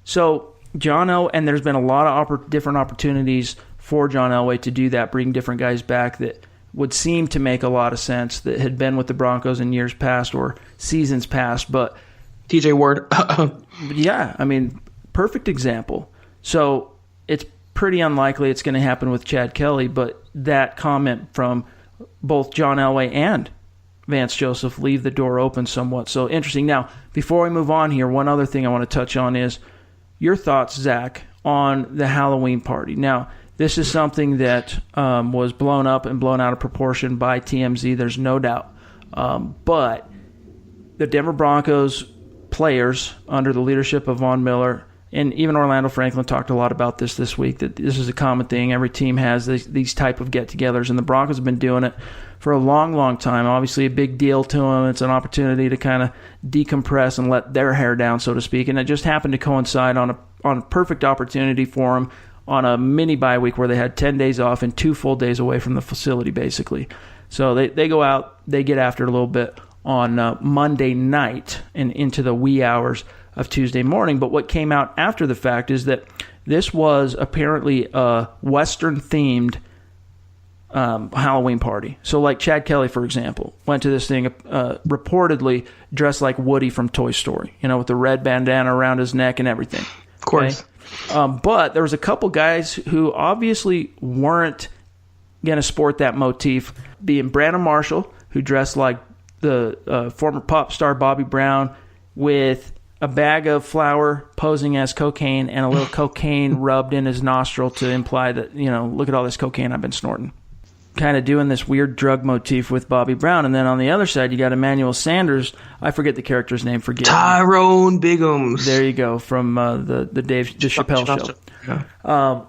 So John Elway, and there's been a lot of different opportunities for John Elway to do that, bring different guys back that would seem to make a lot of sense that had been with the Broncos in years past or seasons past. But TJ Ward. Yeah, I mean, perfect example. So it's pretty unlikely it's going to happen with Chad Kelly, but that comment from both John Elway and Vance Joseph leave the door open somewhat. So interesting. Now, before we move on here, one other thing I want to touch on is your thoughts, Zach, on the Halloween party. Now, this is something that was blown up and blown out of proportion by TMZ. There's no doubt. But the Denver Broncos players under the leadership of Von Miller, and even Orlando Franklin talked a lot about this week, that this is a common thing. Every team has these type of get-togethers, and the Broncos have been doing it for a long, long time. Obviously a big deal to them. It's an opportunity to kind of decompress and let their hair down, so to speak, and it just happened to coincide on a perfect opportunity for them on a mini bye week where they had 10 days off and 2 full days away from the facility, basically. So they go out, they get after it a little bit on Monday night and into the wee hours of Tuesday morning. But what came out after the fact is that this was apparently a Western-themed Halloween party. So like Chad Kelly, for example, went to this thing reportedly dressed like Woody from Toy Story, with the red bandana around his neck and everything. Of course. Okay? But there was a couple guys who obviously weren't going to sport that motif, being Brandon Marshall, who dressed like the former pop star Bobby Brown with a bag of flour posing as cocaine and a little cocaine rubbed in his nostril to imply that, look at all this cocaine I've been snorting. Kind of doing this weird drug motif with Bobby Brown. And then on the other side, you got Emmanuel Sanders. I forget the character's name. Tyrone Biggums. There you go, from the Chappelle show. Yeah.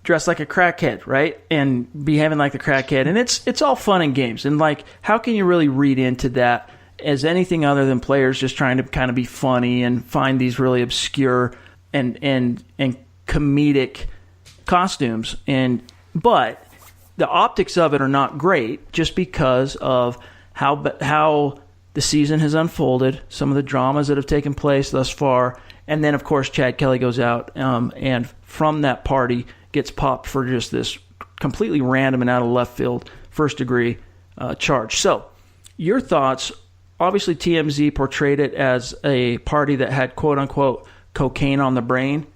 Dressed like a crackhead, right? And behaving like the crackhead. And it's all fun and games. And, how can you really read into that as anything other than players just trying to kind of be funny and find these really obscure and comedic costumes? But the optics of it are not great just because of how the season has unfolded, some of the dramas that have taken place thus far, and then, of course, Chad Kelly goes out and from that party gets popped for just this completely random and out of left field first-degree charge. So, your thoughts? Obviously, TMZ portrayed it as a party that had quote-unquote cocaine on the brain.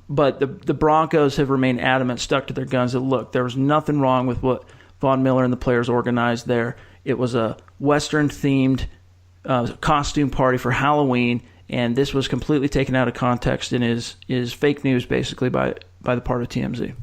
But the Broncos have remained adamant, stuck to their guns, that, look, there was nothing wrong with what Von Miller and the players organized there. It was a Western-themed costume party for Halloween, and this was completely taken out of context and is fake news, basically, by the part of TMZ.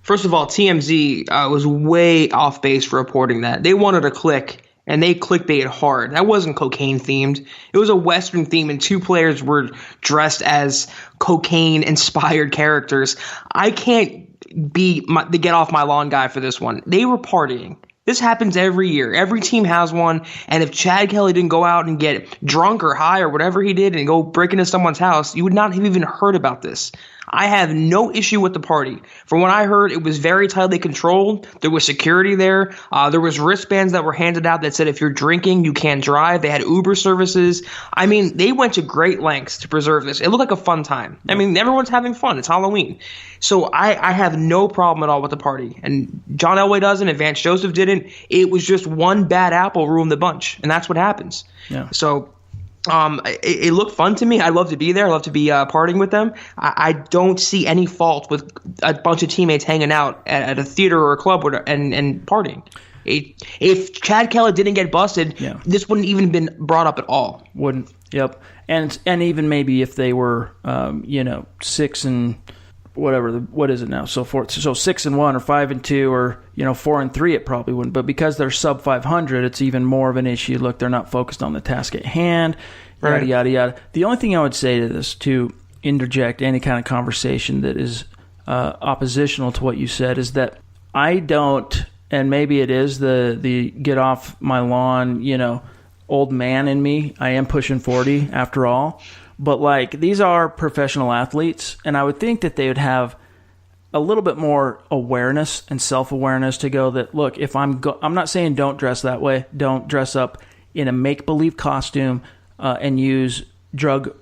First of all, TMZ was way off base for reporting that. They wanted a click, and they clickbaited hard. That wasn't cocaine-themed. It was a Western theme, and 2 players were dressed as cocaine-inspired characters. I can't be the get-off my lawn guy for this one. They were partying. This happens every year. Every team has one, and if Chad Kelly didn't go out and get drunk or high or whatever he did and go break into someone's house, you would not have even heard about this. I have no issue with the party. From what I heard, it was very tightly controlled. There was security there. There was wristbands that were handed out that said if you're drinking, you can't drive. They had Uber services. I mean, they went to great lengths to preserve this. It looked like a fun time. I mean, everyone's having fun. It's Halloween. So I have no problem at all with the party. And John Elway doesn't, and Vance Joseph didn't. It was just one bad apple ruined the bunch, and that's what happens. Yeah. So it looked fun to me. I love to be there. I love to be partying with them. I don't see any fault with a bunch of teammates hanging out at a theater or a club and partying. If Chad Kelly didn't get busted, this wouldn't even been brought up at all. Wouldn't. Yep. And even maybe if they were, 6 and whatever. What is it now? So 6-1 or 5-2 or 4-3, it probably wouldn't. But because they're sub 500, it's even more of an issue. Look, they're not focused on the task at hand. Yada, right. Yada, yada. The only thing I would say to this, to interject any kind of conversation that is oppositional to what you said, is that I don't, and maybe it is the get off my lawn, old man in me. I am pushing 40 after all. But these are professional athletes, and I would think that they would have a little bit more awareness and self-awareness to go that, look, if I'm not saying don't dress that way, don't dress up in a make-believe costume and use drug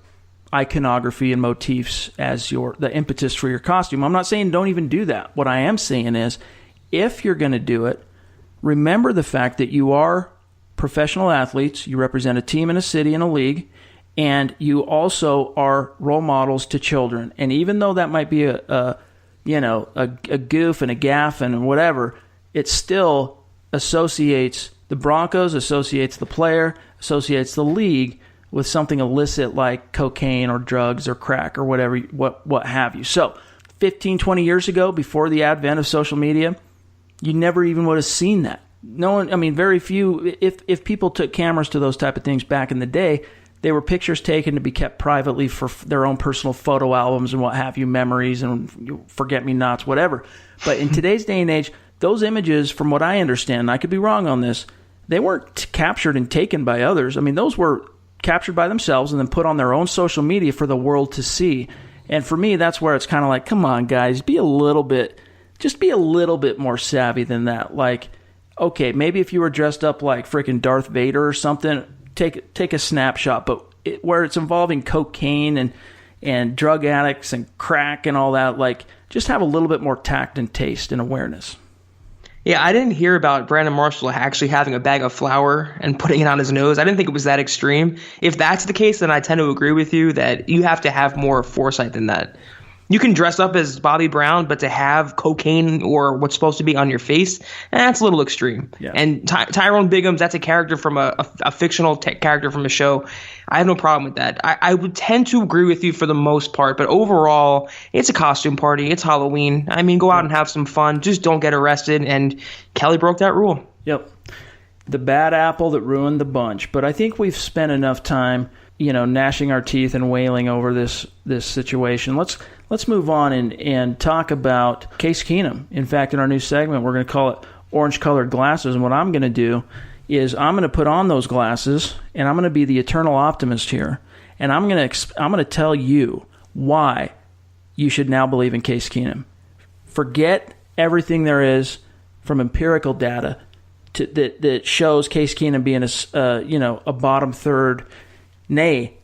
iconography and motifs as the impetus for your costume. I'm not saying don't even do that. What I am saying is, if you're going to do it, remember the fact that you are professional athletes, you represent a team in a city and a league, and you also are role models to children. And even though that might be a goof and a gaffe and whatever, it still associates the Broncos, associates the player, associates the league with something illicit like cocaine or drugs or crack or whatever, what have you. So 15, 20 years ago, before the advent of social media, you never even would have seen that. No one, I mean, very few, if people took cameras to those type of things back in the day, they were pictures taken to be kept privately for their own personal photo albums and what have you, memories and forget-me-nots, whatever. But in today's day and age, those images, from what I understand, and I could be wrong on this, they weren't captured and taken by others. I mean, those were captured by themselves and then put on their own social media for the world to see. And for me, that's where it's kind of like, come on, guys, be a little bit more savvy than that. Like, okay, maybe if you were dressed up like freaking Darth Vader or something, take a snapshot. But where it's involving cocaine and drug addicts and crack and all that, like, just have a little bit more tact and taste and awareness. Yeah, I didn't hear about Brandon Marshall actually having a bag of flour and putting it on his nose. I didn't think it was that extreme. If that's the case, then I tend to agree with you that you have to have more foresight than that. You can dress up as Bobby Brown, but to have cocaine or what's supposed to be on your face, that's a little extreme. Yeah. And Tyrone Biggums, that's a character from a fictional character from a show. I have no problem with that. I would tend to agree with you for the most part, but overall, it's a costume party. It's Halloween. I mean, go out and have some fun. Just don't get arrested, and Kelly broke that rule. Yep. The bad apple that ruined the bunch. But I think we've spent enough time, gnashing our teeth and wailing over this situation. Let's move on and talk about Case Keenum. In fact, in our new segment, we're going to call it Orange-Colored Glasses. And what I'm going to do is I'm going to put on those glasses, and I'm going to be the eternal optimist here. And I'm going to tell you why you should now believe in Case Keenum. Forget everything there is from empirical data that shows Case Keenum being a bottom third, nay,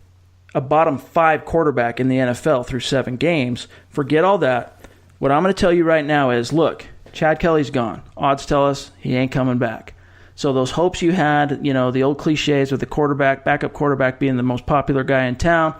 a bottom 5 quarterback in the NFL through 7 games. Forget all that. What I'm going to tell you right now is, look, Chad Kelly's gone. Odds tell us he ain't coming back. So those hopes you had, the old cliches with the backup quarterback being the most popular guy in town,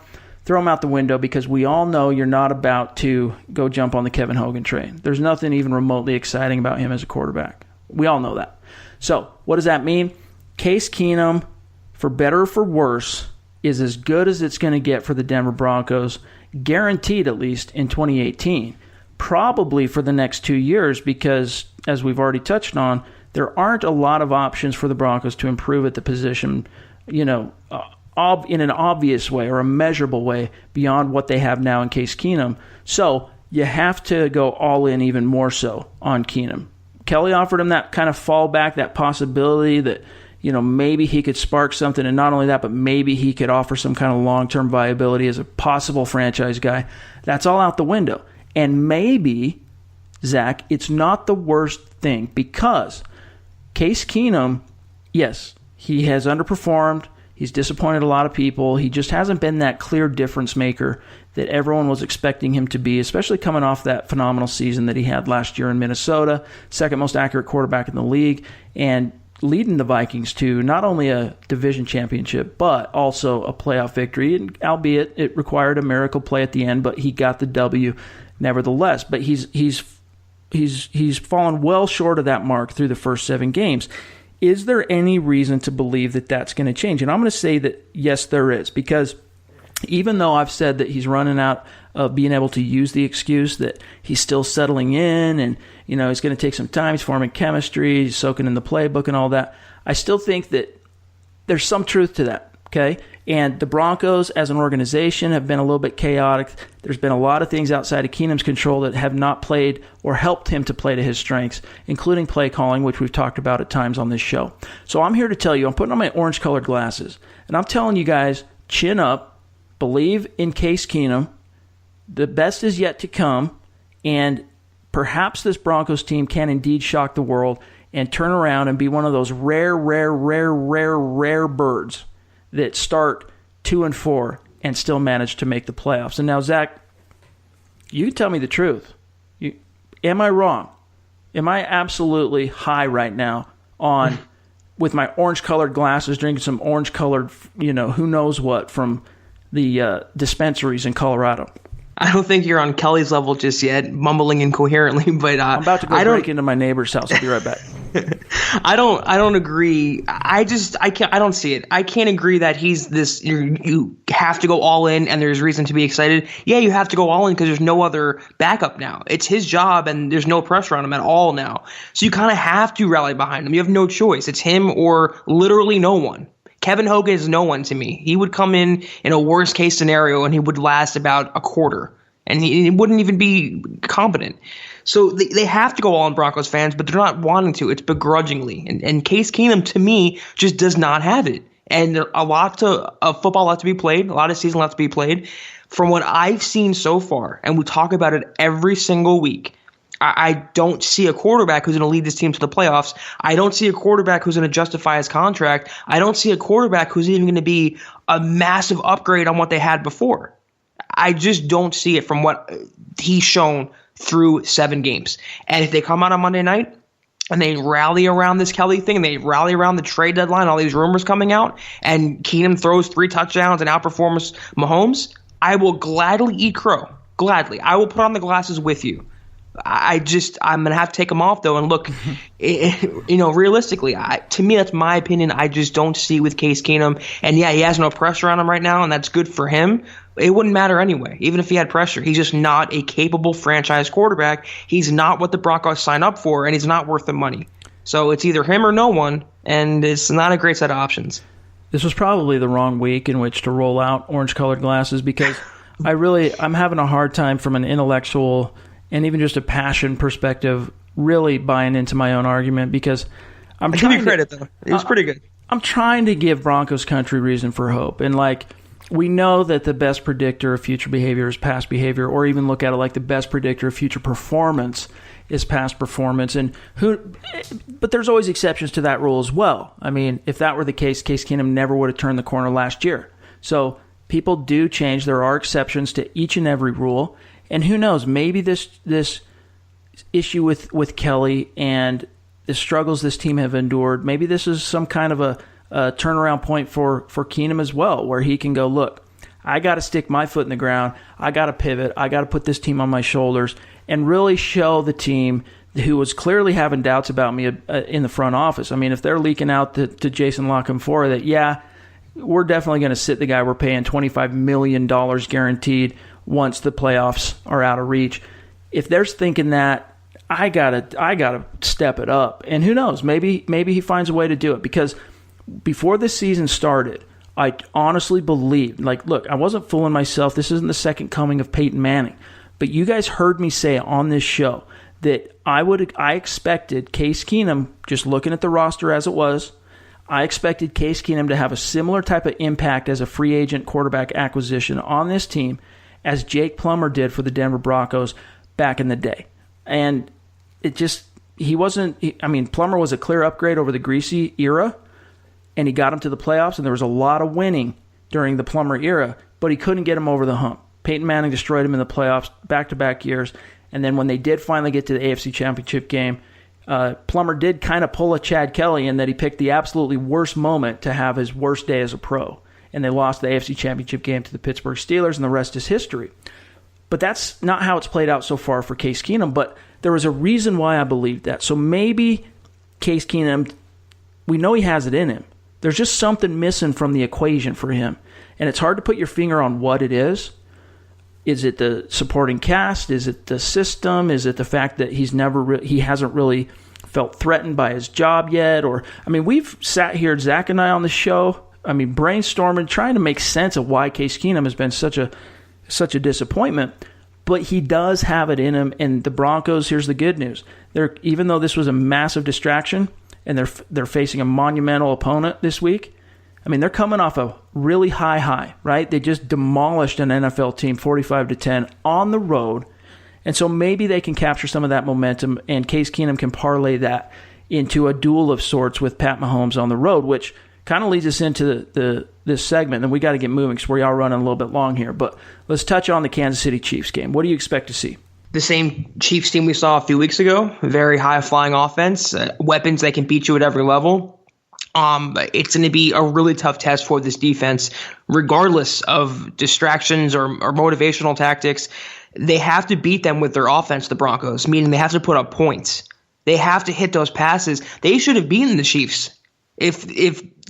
throw them out the window, because we all know you're not about to go jump on the Kevin Hogan train. There's nothing even remotely exciting about him as a quarterback. We all know that. So what does that mean? Case Keenum, for better or for worse, is as good as it's going to get for the Denver Broncos, guaranteed at least in 2018. Probably for the next 2 years, because, as we've already touched on, there aren't a lot of options for the Broncos to improve at the position, in an obvious way or a measurable way beyond what they have now in Case Keenum. So you have to go all in even more so on Keenum. Kelly offered him that kind of fallback, that possibility that, maybe he could spark something, and not only that, but maybe he could offer some kind of long-term viability as a possible franchise guy. That's all out the window. And maybe, Zach, it's not the worst thing, because Case Keenum, yes, he has underperformed. He's disappointed a lot of people. He just hasn't been that clear difference maker that everyone was expecting him to be, especially coming off that phenomenal season that he had last year in Minnesota, second most accurate quarterback in the league, and leading the Vikings to not only a division championship, but also a playoff victory. And albeit it required a miracle play at the end, but he got the W nevertheless. But he's fallen well short of that mark through the first 7 games. Is there any reason to believe that that's going to change? And I'm going to say that yes, there is, because even though I've said that he's running out of being able to use the excuse that he's still settling in and, it's going to take some time, he's forming chemistry, he's soaking in the playbook and all that, I still think that there's some truth to that, okay? And the Broncos as an organization have been a little bit chaotic. There's been a lot of things outside of Keenum's control that have not played or helped him to play to his strengths, including play calling, which we've talked about at times on this show. So I'm here to tell you, I'm putting on my orange-colored glasses, and I'm telling you guys, chin up, believe in Case Keenum. The best is yet to come, and perhaps this Broncos team can indeed shock the world and turn around and be one of those rare birds that start 2-4 and still manage to make the playoffs. And now, Zach, you can tell me the truth. Am I wrong? Am I absolutely high right now on with my orange-colored glasses, drinking some orange-colored, who knows what from the dispensaries in Colorado? I don't think you're on Kelly's level just yet, mumbling incoherently, but I'm about to go break into my neighbor's house. I'll be right back. I don't agree. I don't see it. I can't agree that he's this. You have to go all in, and there's reason to be excited. Yeah, you have to go all in because there's no other backup now. It's his job, and there's no pressure on him at all now. So you kind of have to rally behind him. You have no choice. It's him or literally no one. Kevin Hogan is no one to me. He would come in a worst case scenario, and he would last about a quarter, and he wouldn't even be competent. So they have to go all in, Broncos fans, but they're not wanting to. It's begrudgingly. And Case Keenum, to me, just does not have it. And a lot of football left to be played, a lot of season left to be played. From what I've seen so far, and we talk about it every single week, I don't see a quarterback who's going to lead this team to the playoffs. I don't see a quarterback who's going to justify his contract. I don't see a quarterback who's even going to be a massive upgrade on what they had before. I just don't see it from what he's shown through 7 games. And if they come out on Monday night and they rally around this Kelly thing, and they rally around the trade deadline, all these rumors coming out, and Keenum throws 3 touchdowns and outperforms Mahomes, I will gladly eat crow. Gladly. I will put on the glasses with you. I'm going to have to take them off, though, and look, realistically, to me, that's my opinion. I just don't see with Case Keenum. And, yeah, he has no pressure on him right now, and that's good for him. It wouldn't matter anyway, even if he had pressure. He's just not a capable franchise quarterback. He's not what the Broncos signed up for, and he's not worth the money. So it's either him or no one, and it's not a great set of options. This was probably the wrong week in which to roll out orange-colored glasses because I'm having a hard time from an intellectual and even just a passion perspective really buying into my own argument because I'm trying to give you credit, though. It was pretty good. I'm trying to give Broncos country reason for hope. And, we know that the best predictor of future behavior is past behavior, or even look at it like the best predictor of future performance is past performance. But there's always exceptions to that rule as well. I mean, if that were the case, Case Keenum never would have turned the corner last year. So people do change. There are exceptions to each and every rule. And who knows, maybe this issue with Kelly and the struggles this team have endured, maybe this is some kind of a turnaround point for Keenum as well, where he can go, look, I got to stick my foot in the ground. I got to pivot. I got to put this team on my shoulders and really show the team who was clearly having doubts about me in the front office. I mean, if they're leaking out to Jason La Canfora that, yeah, we're definitely going to sit the guy we're paying $25 million guaranteed once the playoffs are out of reach. If they're thinking that, I gotta step it up. And who knows, maybe he finds a way to do it. Because before this season started, I honestly believed, look, I wasn't fooling myself. This isn't the second coming of Peyton Manning. But you guys heard me say on this show that I expected Case Keenum, just looking at the roster as it was, I expected Case Keenum to have a similar type of impact as a free agent quarterback acquisition on this team as Jake Plummer did for the Denver Broncos back in the day. And Plummer was a clear upgrade over the Greasy era, and he got him to the playoffs, and there was a lot of winning during the Plummer era, but he couldn't get him over the hump. Peyton Manning destroyed him in the playoffs back-to-back years, and then when they did finally get to the AFC Championship game, Plummer did kind of pull a Chad Kelly in that he picked the absolutely worst moment to have his worst day as a pro. And they lost the AFC Championship game to the Pittsburgh Steelers, and the rest is history. But that's not how it's played out so far for Case Keenum, but there was a reason why I believed that. So maybe Case Keenum, we know he has it in him. There's just something missing from the equation for him. And it's hard to put your finger on what it is. Is it the supporting cast? Is it the system? Is it the fact that he hasn't really felt threatened by his job yet? We've sat here, Zach and I, on the show, brainstorming, trying to make sense of why Case Keenum has been such a disappointment. But he does have it in him, and the Broncos, here's the good news. Even though this was a massive distraction, and they're facing a monumental opponent this week, they're coming off a really high, right? They just demolished an NFL team 45-10 on the road, and so maybe they can capture some of that momentum, and Case Keenum can parlay that into a duel of sorts with Pat Mahomes on the road, which kind of leads us into this segment, and we got to get moving because we're all running a little bit long here. But let's touch on the Kansas City Chiefs game. What do you expect to see? The same Chiefs team we saw a few weeks ago. Very high-flying offense, weapons that can beat you at every level. It's going to be a really tough test for this defense, regardless of distractions or motivational tactics. They have to beat them with their offense, the Broncos, meaning they have to put up points. They have to hit those passes. They should have beaten the Chiefs. If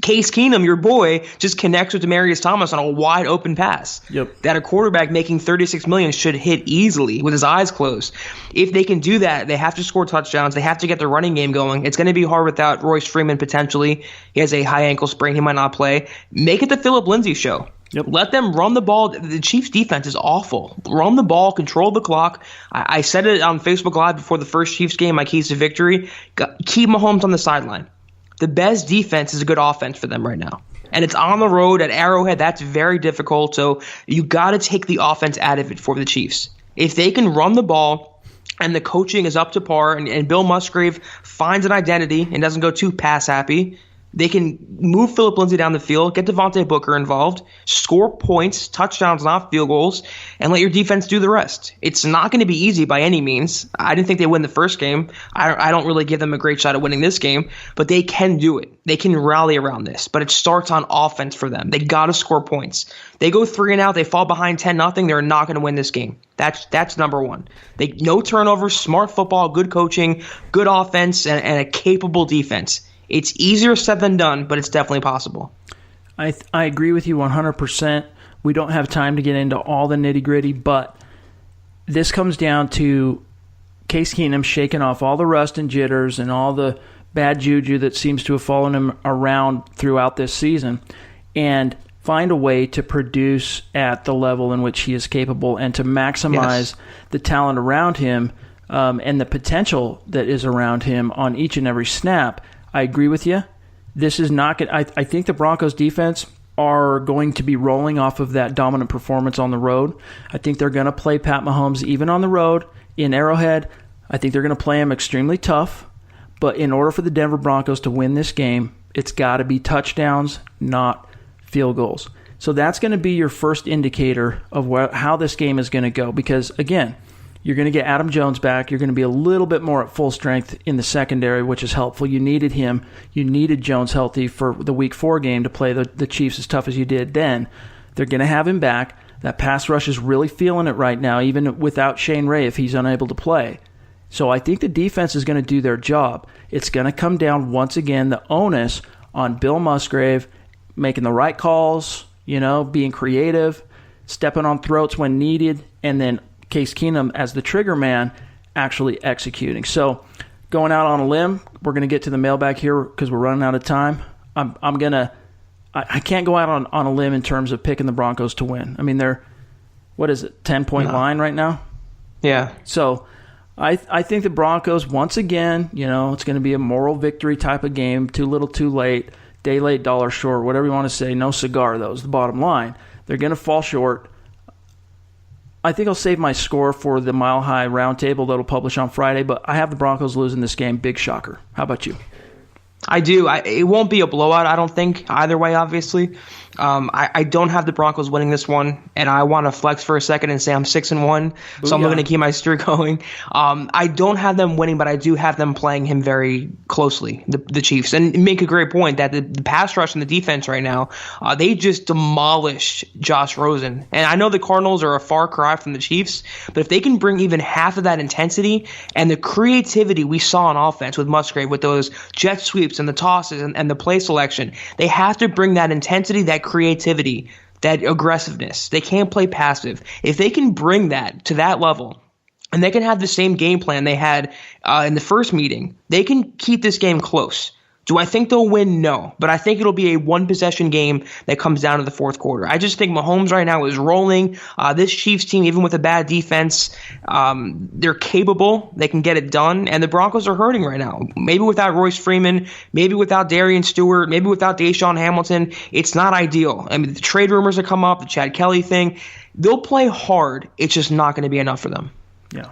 Case Keenum, your boy, just connects with Demaryius Thomas on a wide open pass, that a quarterback making $36 million should hit easily with his eyes closed. If they can do that, they have to score touchdowns. They have to get the running game going. It's going to be hard without Royce Freeman potentially. He has a high ankle sprain. He might not play. Make it the Phillip Lindsay show. Let them run the ball. The Chiefs' defense is awful. Run the ball, control the clock. I said it on Facebook Live before the first Chiefs game, my keys to victory. Keep Mahomes on the sideline. The best defense is a good offense for them right now. And it's on the road at Arrowhead. That's very difficult. So you got to take the offense out of it for the Chiefs. If they can run the ball and the coaching is up to par and Bill Musgrave finds an identity and doesn't go too pass happy, they can move Phillip Lindsay down the field, get Devontae Booker involved, score points, touchdowns, not field goals, and let your defense do the rest. It's not going to be easy by any means. I didn't think they win the first game. I don't really give them a great shot at winning this game, but they can do it. They can rally around this, but it starts on offense for them. They got to score points. They go 3 and out, they fall behind 10-0, they're not going to win this game. That's number one. No turnovers, smart football, good coaching, good offense, and a capable defense. It's easier said than done, but it's definitely possible. I agree with you 100%. We don't have time to get into all the nitty-gritty, but this comes down to Case Keenum shaking off all the rust and jitters and all the bad juju that seems to have fallen him around throughout this season, and find a way to produce at the level in which he is capable and to maximize the talent around him and the potential that is around him on each and every snap. I agree with you. This is not good. I think the Broncos defense are going to be rolling off of that dominant performance on the road. I think they're going to play Pat Mahomes even on the road in Arrowhead. I think they're going to play him extremely tough. But in order for the Denver Broncos to win this game, it's got to be touchdowns, not field goals. So that's going to be your first indicator of how this game is going to go. Because, again, you're going to get Adam Jones back. You're going to be a little bit more at full strength in the secondary, which is helpful. You needed him. You needed Jones healthy for the Week 4 game to play the Chiefs as tough as you did then. They're going to have him back. That pass rush is really feeling it right now, even without Shane Ray if he's unable to play. So I think the defense is going to do their job. It's going to come down, once again, the onus on Bill Musgrave making the right calls, being creative, stepping on throats when needed, and then Case Keenum as the trigger man actually executing. So going out on a limb, we're going to get to the mailbag here because we're running out of time. I can't go out on a limb in terms of picking the Broncos to win. I mean, they're, 10-point line right now? Yeah. So I think the Broncos, once again, it's going to be a moral victory type of game. Too little, too late. Day late, dollar short, whatever you want to say. No cigar, though, is the bottom line. They're going to fall short. I think I'll save my score for the Mile High Roundtable that'll publish on Friday, but I have the Broncos losing this game. Big shocker. How about you? I do. It won't be a blowout, I don't think, either way, obviously. I don't have the Broncos winning this one, and I want to flex for a second and say I'm 6-1, so I'm going to keep my streak going. I don't have them winning, but I do have them playing him very closely, the Chiefs. And make a great point that the pass rush and the defense right now, they just demolished Josh Rosen. And I know the Cardinals are a far cry from the Chiefs, but if they can bring even half of that intensity and the creativity we saw on offense with Musgrave, with those jet sweeps and the tosses and the play selection, they have to bring that intensity, that creativity, that aggressiveness. They can't play passive. If they can bring that to that level, and they can have the same game plan they had in the first meeting, they can keep this game close. Do I think they'll win? No. But I think it'll be a one-possession game that comes down to the fourth quarter. I just think Mahomes right now is rolling. This Chiefs team, even with a bad defense, they're capable. They can get it done. And the Broncos are hurting right now. Maybe without Royce Freeman, maybe without Darian Stewart, maybe without Deshaun Hamilton. It's not ideal. I mean, the trade rumors that come up, the Chad Kelly thing, they'll play hard. It's just not going to be enough for them. Yeah,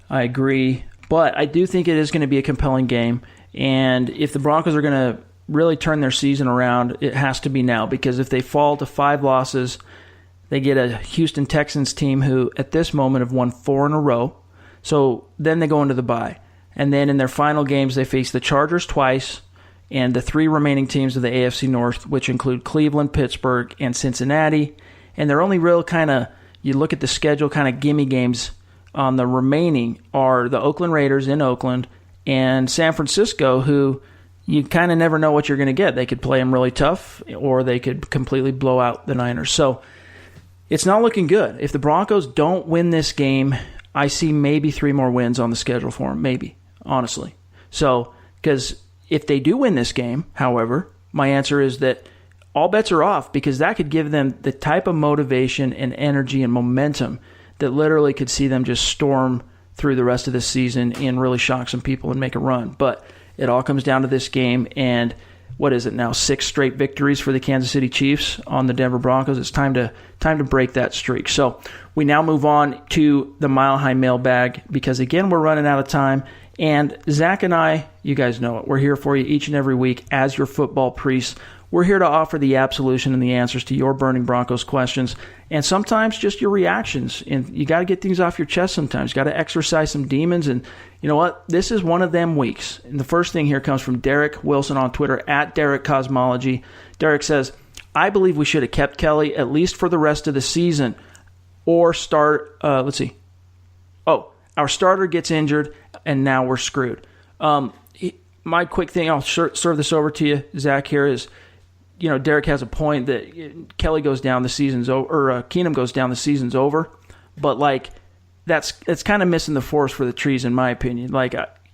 I agree. But I do think it is going to be a compelling game. And if the Broncos are going to really turn their season around, it has to be now. Because if they fall to 5 losses, they get a Houston Texans team who, at this moment, have won 4 in a row. So then they go into the bye. And then in their final games, they face the Chargers twice and the 3 remaining teams of the AFC North, which include Cleveland, Pittsburgh, and Cincinnati. And their only real kind of, you look at the schedule, kind of gimme games on the remaining are the Oakland Raiders in Oakland and San Francisco, who you kind of never know what you're going to get. They could play them really tough, or they could completely blow out the Niners. So it's not looking good. If the Broncos don't win this game, I see maybe 3 more wins on the schedule for them, maybe, honestly. So, because if they do win this game, however, my answer is that all bets are off, because that could give them the type of motivation and energy and momentum that literally could see them just storm through the rest of the season and really shock some people and make a run. But it all comes down to this game, and what is it now, 6 straight victories for the Kansas City Chiefs on the Denver Broncos. It's time to break that streak. So we now move on to the Mile High Mailbag, because, again, we're running out of time. And Zach and I, you guys know it, we're here for you each and every week as your football priests. We're here to offer the absolution and the answers to your burning Broncos questions, and sometimes just your reactions. And you got to get things off your chest sometimes. You got to exercise some demons, and you know what? This is one of them weeks. And the first thing here comes from Derek Wilson on Twitter, at Derek Cosmology. Derek says, I believe we should have kept Kelly at least for the rest of the season, or start, our starter gets injured, and now we're screwed. My quick thing, I'll serve this over to you, Zach, here is, Derek has a point that Kelly goes down, the season's over, or Keenum goes down, the season's over. But, that's kind of missing the forest for the trees, in my opinion.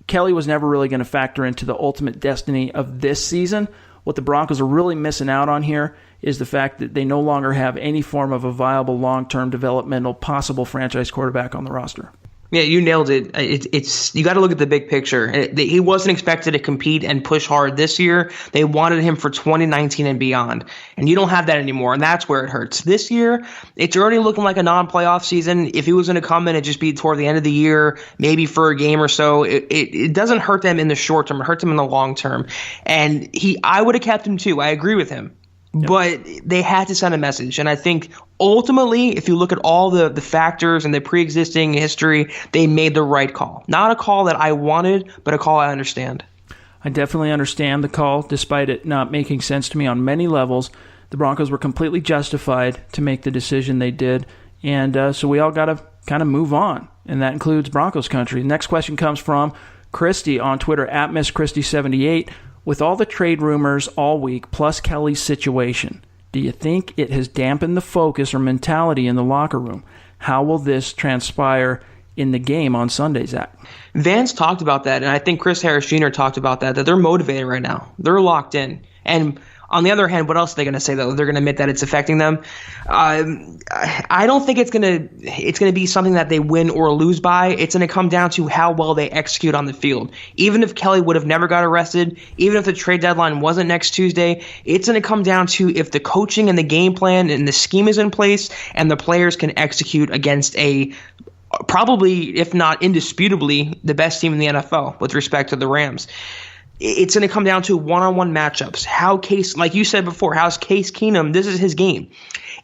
Kelly was never really going to factor into the ultimate destiny of this season. What the Broncos are really missing out on here is the fact that they no longer have any form of a viable, long-term, developmental, possible franchise quarterback on the roster. Yeah, you nailed it. It's you got to look at the big picture. He wasn't expected to compete and push hard this year. They wanted him for 2019 and beyond, and you don't have that anymore, and that's where it hurts. This year, it's already looking like a non-playoff season. If he was going to come in and just be toward the end of the year, maybe for a game or so, it doesn't hurt them in the short term. It hurts them in the long term. And I would have kept him too. I agree with him. But they had to send a message. And I think ultimately, if you look at all the factors and the pre-existing history, they made the right call. Not a call that I wanted, but a call I understand. I definitely understand the call, despite it not making sense to me on many levels. The Broncos were completely justified to make the decision they did. And so we all got to kind of move on. And that includes Broncos country. The next question comes from Christy on Twitter, at MissChristy78. With all the trade rumors all week, plus Kelly's situation, do you think it has dampened the focus or mentality in the locker room? How will this transpire in the game on Sunday, Zach? Vance talked about that, and I think Chris Harris Jr. talked about that they're motivated right now. They're locked in. And on the other hand, what else are they going to say, though? They're going to admit that it's affecting them. I don't think it's going to be something that they win or lose by. It's going to come down to how well they execute on the field. Even if Kelly would have never got arrested, even if the trade deadline wasn't next Tuesday, it's going to come down to if the coaching and the game plan and the scheme is in place and the players can execute against a probably, if not indisputably, the best team in the NFL with respect to the Rams. It's going to come down to one-on-one matchups. Like you said before, how's Case Keenum? This is his game.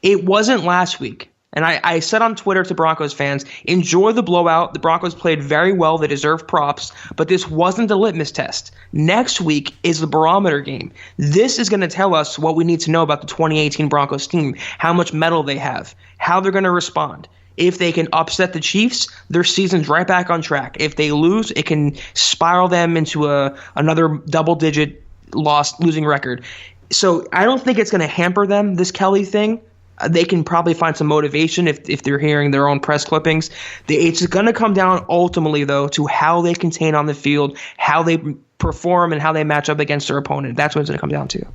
It wasn't last week. And I said on Twitter to Broncos fans, enjoy the blowout. The Broncos played very well. They deserve props. But this wasn't the litmus test. Next week is the barometer game. This is going to tell us what we need to know about the 2018 Broncos team, how much mettle they have, how they're going to respond. If they can upset the Chiefs, their season's right back on track. If they lose, it can spiral them into another double-digit losing record. So I don't think it's going to hamper them, this Kelly thing. They can probably find some motivation if they're hearing their own press clippings. It's going to come down ultimately, though, to how they contain on the field, how they perform, and how they match up against their opponent. That's what it's going to come down to.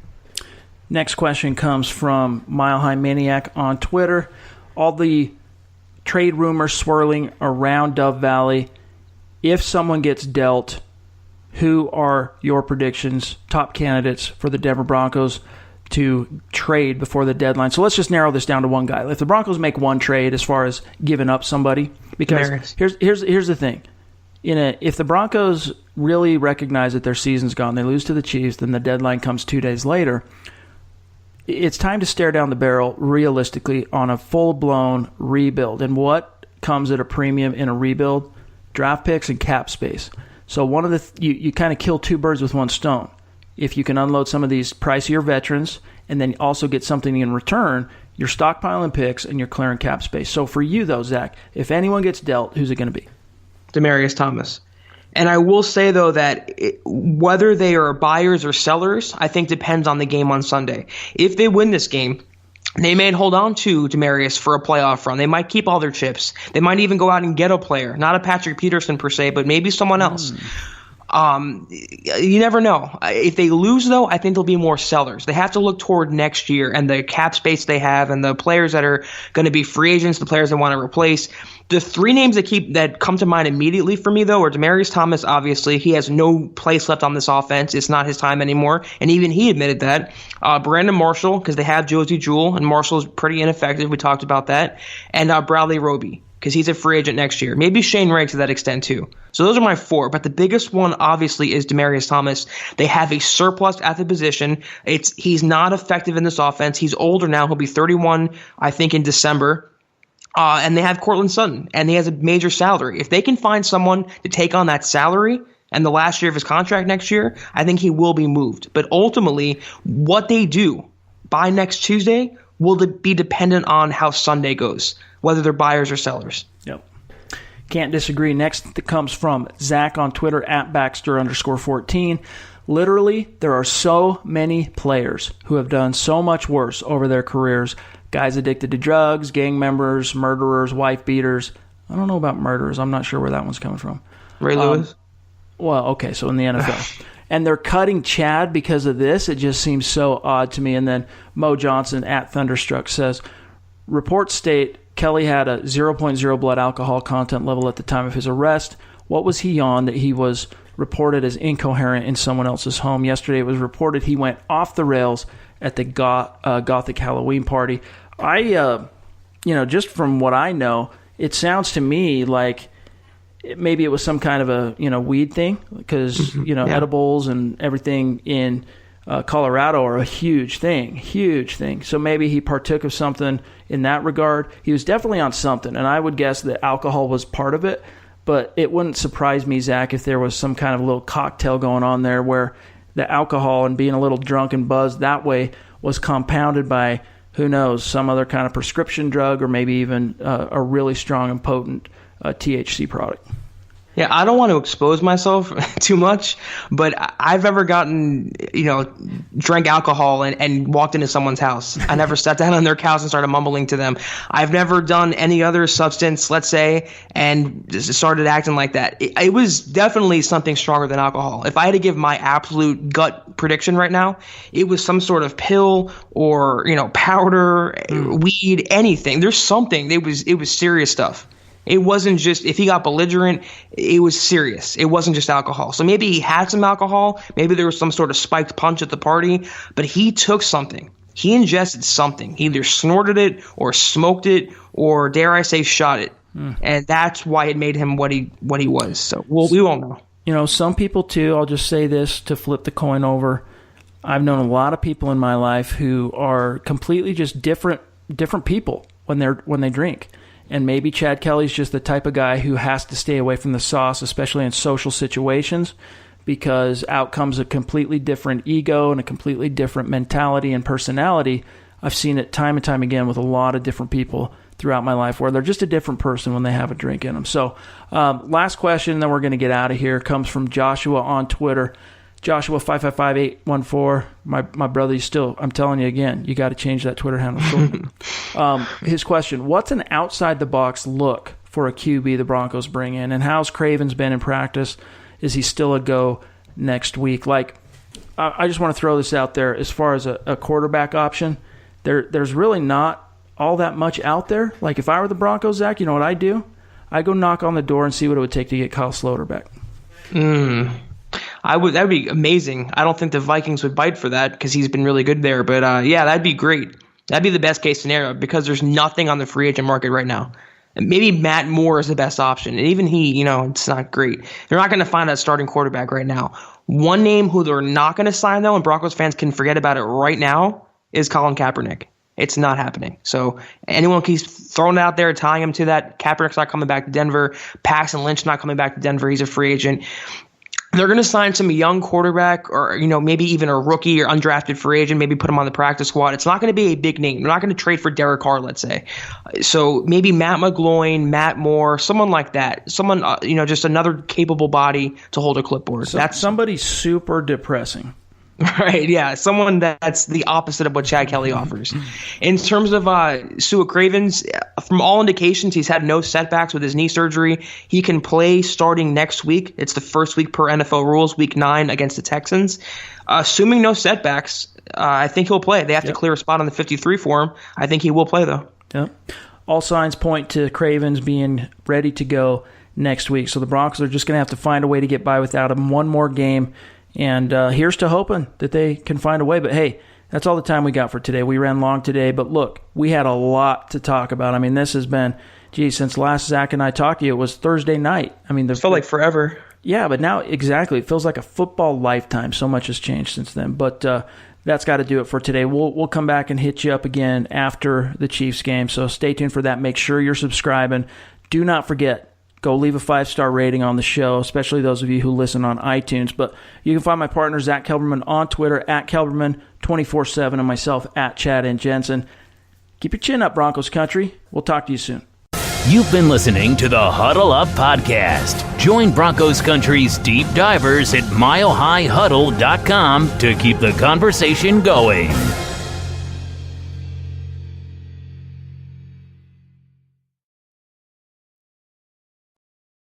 Next question comes from Mile High Maniac on Twitter. All the trade rumors swirling around Dove Valley. If someone gets dealt, who are your predictions, top candidates for the Denver Broncos to trade before the deadline? So let's just narrow this down to one guy. If the Broncos make one trade as far as giving up somebody, because here's the thing. If the Broncos really recognize that their season's gone, they lose to the Chiefs, then the deadline comes 2 days later, it's time to stare down the barrel realistically on a full-blown rebuild. And what comes at a premium in a rebuild? Draft picks and cap space. So one of the you kind of kill 2 birds with one stone. If you can unload some of these pricier veterans and then also get something in return, you're stockpiling picks and you're clearing cap space. So for you, though, Zach, if anyone gets dealt, who's it going to be? Demaryius Thomas. And I will say, though, that whether they are buyers or sellers, I think depends on the game on Sunday. If they win this game, they may hold on to Demaryius for a playoff run. They might keep all their chips. They might even go out and get a player, not a Patrick Peterson per se, but maybe someone else. You never know. If they lose, though, I think there'll be more sellers. They have to look toward next year and the cap space they have and the players that are going to be free agents, the players they want to replace. The three names that come to mind immediately for me, though, are Demaryius Thomas. Obviously, he has no place left on this offense. It's not his time anymore, and even he admitted that. Brandon Marshall, because they have Josie Jewell, and Marshall's pretty ineffective. We talked about that. And Bradley Roby, because he's a free agent next year. Maybe Shane Ray to that extent, too. So those are my four, but the biggest one, obviously, is Demaryius Thomas. They have a surplus at the position. He's not effective in this offense. He's older now. He'll be 31, I think, in December. And they have Cortland Sutton, and he has a major salary. If they can find someone to take on that salary and the last year of his contract next year, I think he will be moved. But ultimately, what they do by next Tuesday will be dependent on how Sunday goes, whether they're buyers or sellers. Yep. Can't disagree. Next comes from Zach on Twitter, @Baxter_14. Literally, there are so many players who have done so much worse over their careers. Guys addicted to drugs, gang members, murderers, wife beaters. I don't know about murderers. I'm not sure where that one's coming from. Ray Lewis? Well, okay, so in the NFL. And they're cutting Chad because of this. It just seems so odd to me. And then Mo Johnson @Thunderstruck says, reports state Kelly had a 0.0 blood alcohol content level at the time of his arrest. What was he on that he was reported as incoherent in someone else's home? Yesterday it was reported he went off the rails at the Gothic Halloween party. Just from what I know, it sounds to me like maybe it was some kind of a, weed thing because, edibles and everything in Colorado are a huge thing. So maybe he partook of something in that regard. He was definitely on something, and I would guess that alcohol was part of it, but it wouldn't surprise me, Zach, if there was some kind of little cocktail going on there where the alcohol and being a little drunk and buzzed that way was compounded by, who knows, some other kind of prescription drug or maybe even a really strong and potent THC product. Yeah, I don't want to expose myself too much, but I've never drank alcohol and walked into someone's house. I never sat down on their couch and started mumbling to them. I've never done any other substance, let's say, and just started acting like that. It was definitely something stronger than alcohol. If I had to give my absolute gut prediction right now, it was some sort of pill or, powder, weed, anything. There's something. It was serious stuff. It wasn't just, if he got belligerent, it was serious. It wasn't just alcohol. So maybe he had some alcohol. Maybe there was some sort of spiked punch at the party. But he took something. He ingested something. He either snorted it or smoked it or, dare I say, shot it. And that's why it made him what he was. So we won't know. Some people, too, I'll just say this to flip the coin over. I've known a lot of people in my life who are completely just different people when they drink. And maybe Chad Kelly's just the type of guy who has to stay away from the sauce, especially in social situations, because out comes a completely different ego and a completely different mentality and personality. I've seen it time and time again with a lot of different people throughout my life where they're just a different person when they have a drink in them. So last question, then we're going to get out of here, comes from Joshua on Twitter. Joshua 555-814. My brother, I'm telling you again, you got to change that Twitter handle. His question: what's an outside the box look for a QB the Broncos bring in, and how's Craven's been in practice? Is he still a go next week? I just want to throw this out there as far as a quarterback option. There's really not all that much out there. Like if I were the Broncos, Zach, you know what I'd do? I'd go knock on the door and see what it would take to get Kyle Sloter back. That would be amazing. I don't think the Vikings would bite for that because he's been really good there. But that'd be great. That'd be the best case scenario because there's nothing on the free agent market right now. And maybe Matt Moore is the best option. And even he, it's not great. They're not going to find that starting quarterback right now. One name who they're not going to sign, though, and Broncos fans can forget about it right now, is Colin Kaepernick. It's not happening. So anyone keeps throwing it out there, tying him to that. Kaepernick's not coming back to Denver. Paxton Lynch not coming back to Denver. He's a free agent. they're going to sign some young quarterback or, maybe even a rookie or undrafted free agent, maybe put him on the practice squad. It's not going to be a big name. They're not going to trade for Derek Carr, let's say. So maybe Matt McGloin, Matt Moore, someone like that. Someone, just another capable body to hold a clipboard. So that's somebody super depressing. Right, yeah, someone that's the opposite of what Chad Kelly offers. In terms of Stuart Cravens, from all indications, he's had no setbacks with his knee surgery. He can play starting next week. It's the first week per NFL rules, week 9 against the Texans. Assuming no setbacks, I think he'll play. They have to clear a spot on the 53 for him. I think he will play, though. Yep. All signs point to Cravens being ready to go next week. So the Broncos are just going to have to find a way to get by without him. One more game. And here's to hoping that they can find a way. But, hey, that's all the time we got for today. We ran long today. But, look, we had a lot to talk about. I mean, this has been, since last Zach and I talked to you, it was Thursday night. I mean, it felt like forever. Yeah, but now, exactly, it feels like a football lifetime. So much has changed since then. But that's got to do it for today. We'll come back and hit you up again after the Chiefs game. So stay tuned for that. Make sure you're subscribing. Do not forget, go leave a 5-star rating on the show, especially those of you who listen on iTunes. But you can find my partner, Zack Kelberman, on Twitter, @Kelberman247, and myself, @Chad and Jensen. Keep your chin up, Broncos country. We'll talk to you soon. You've been listening to the Huddle Up Podcast. Join Broncos Country's deep divers at milehighhuddle.com to keep the conversation going.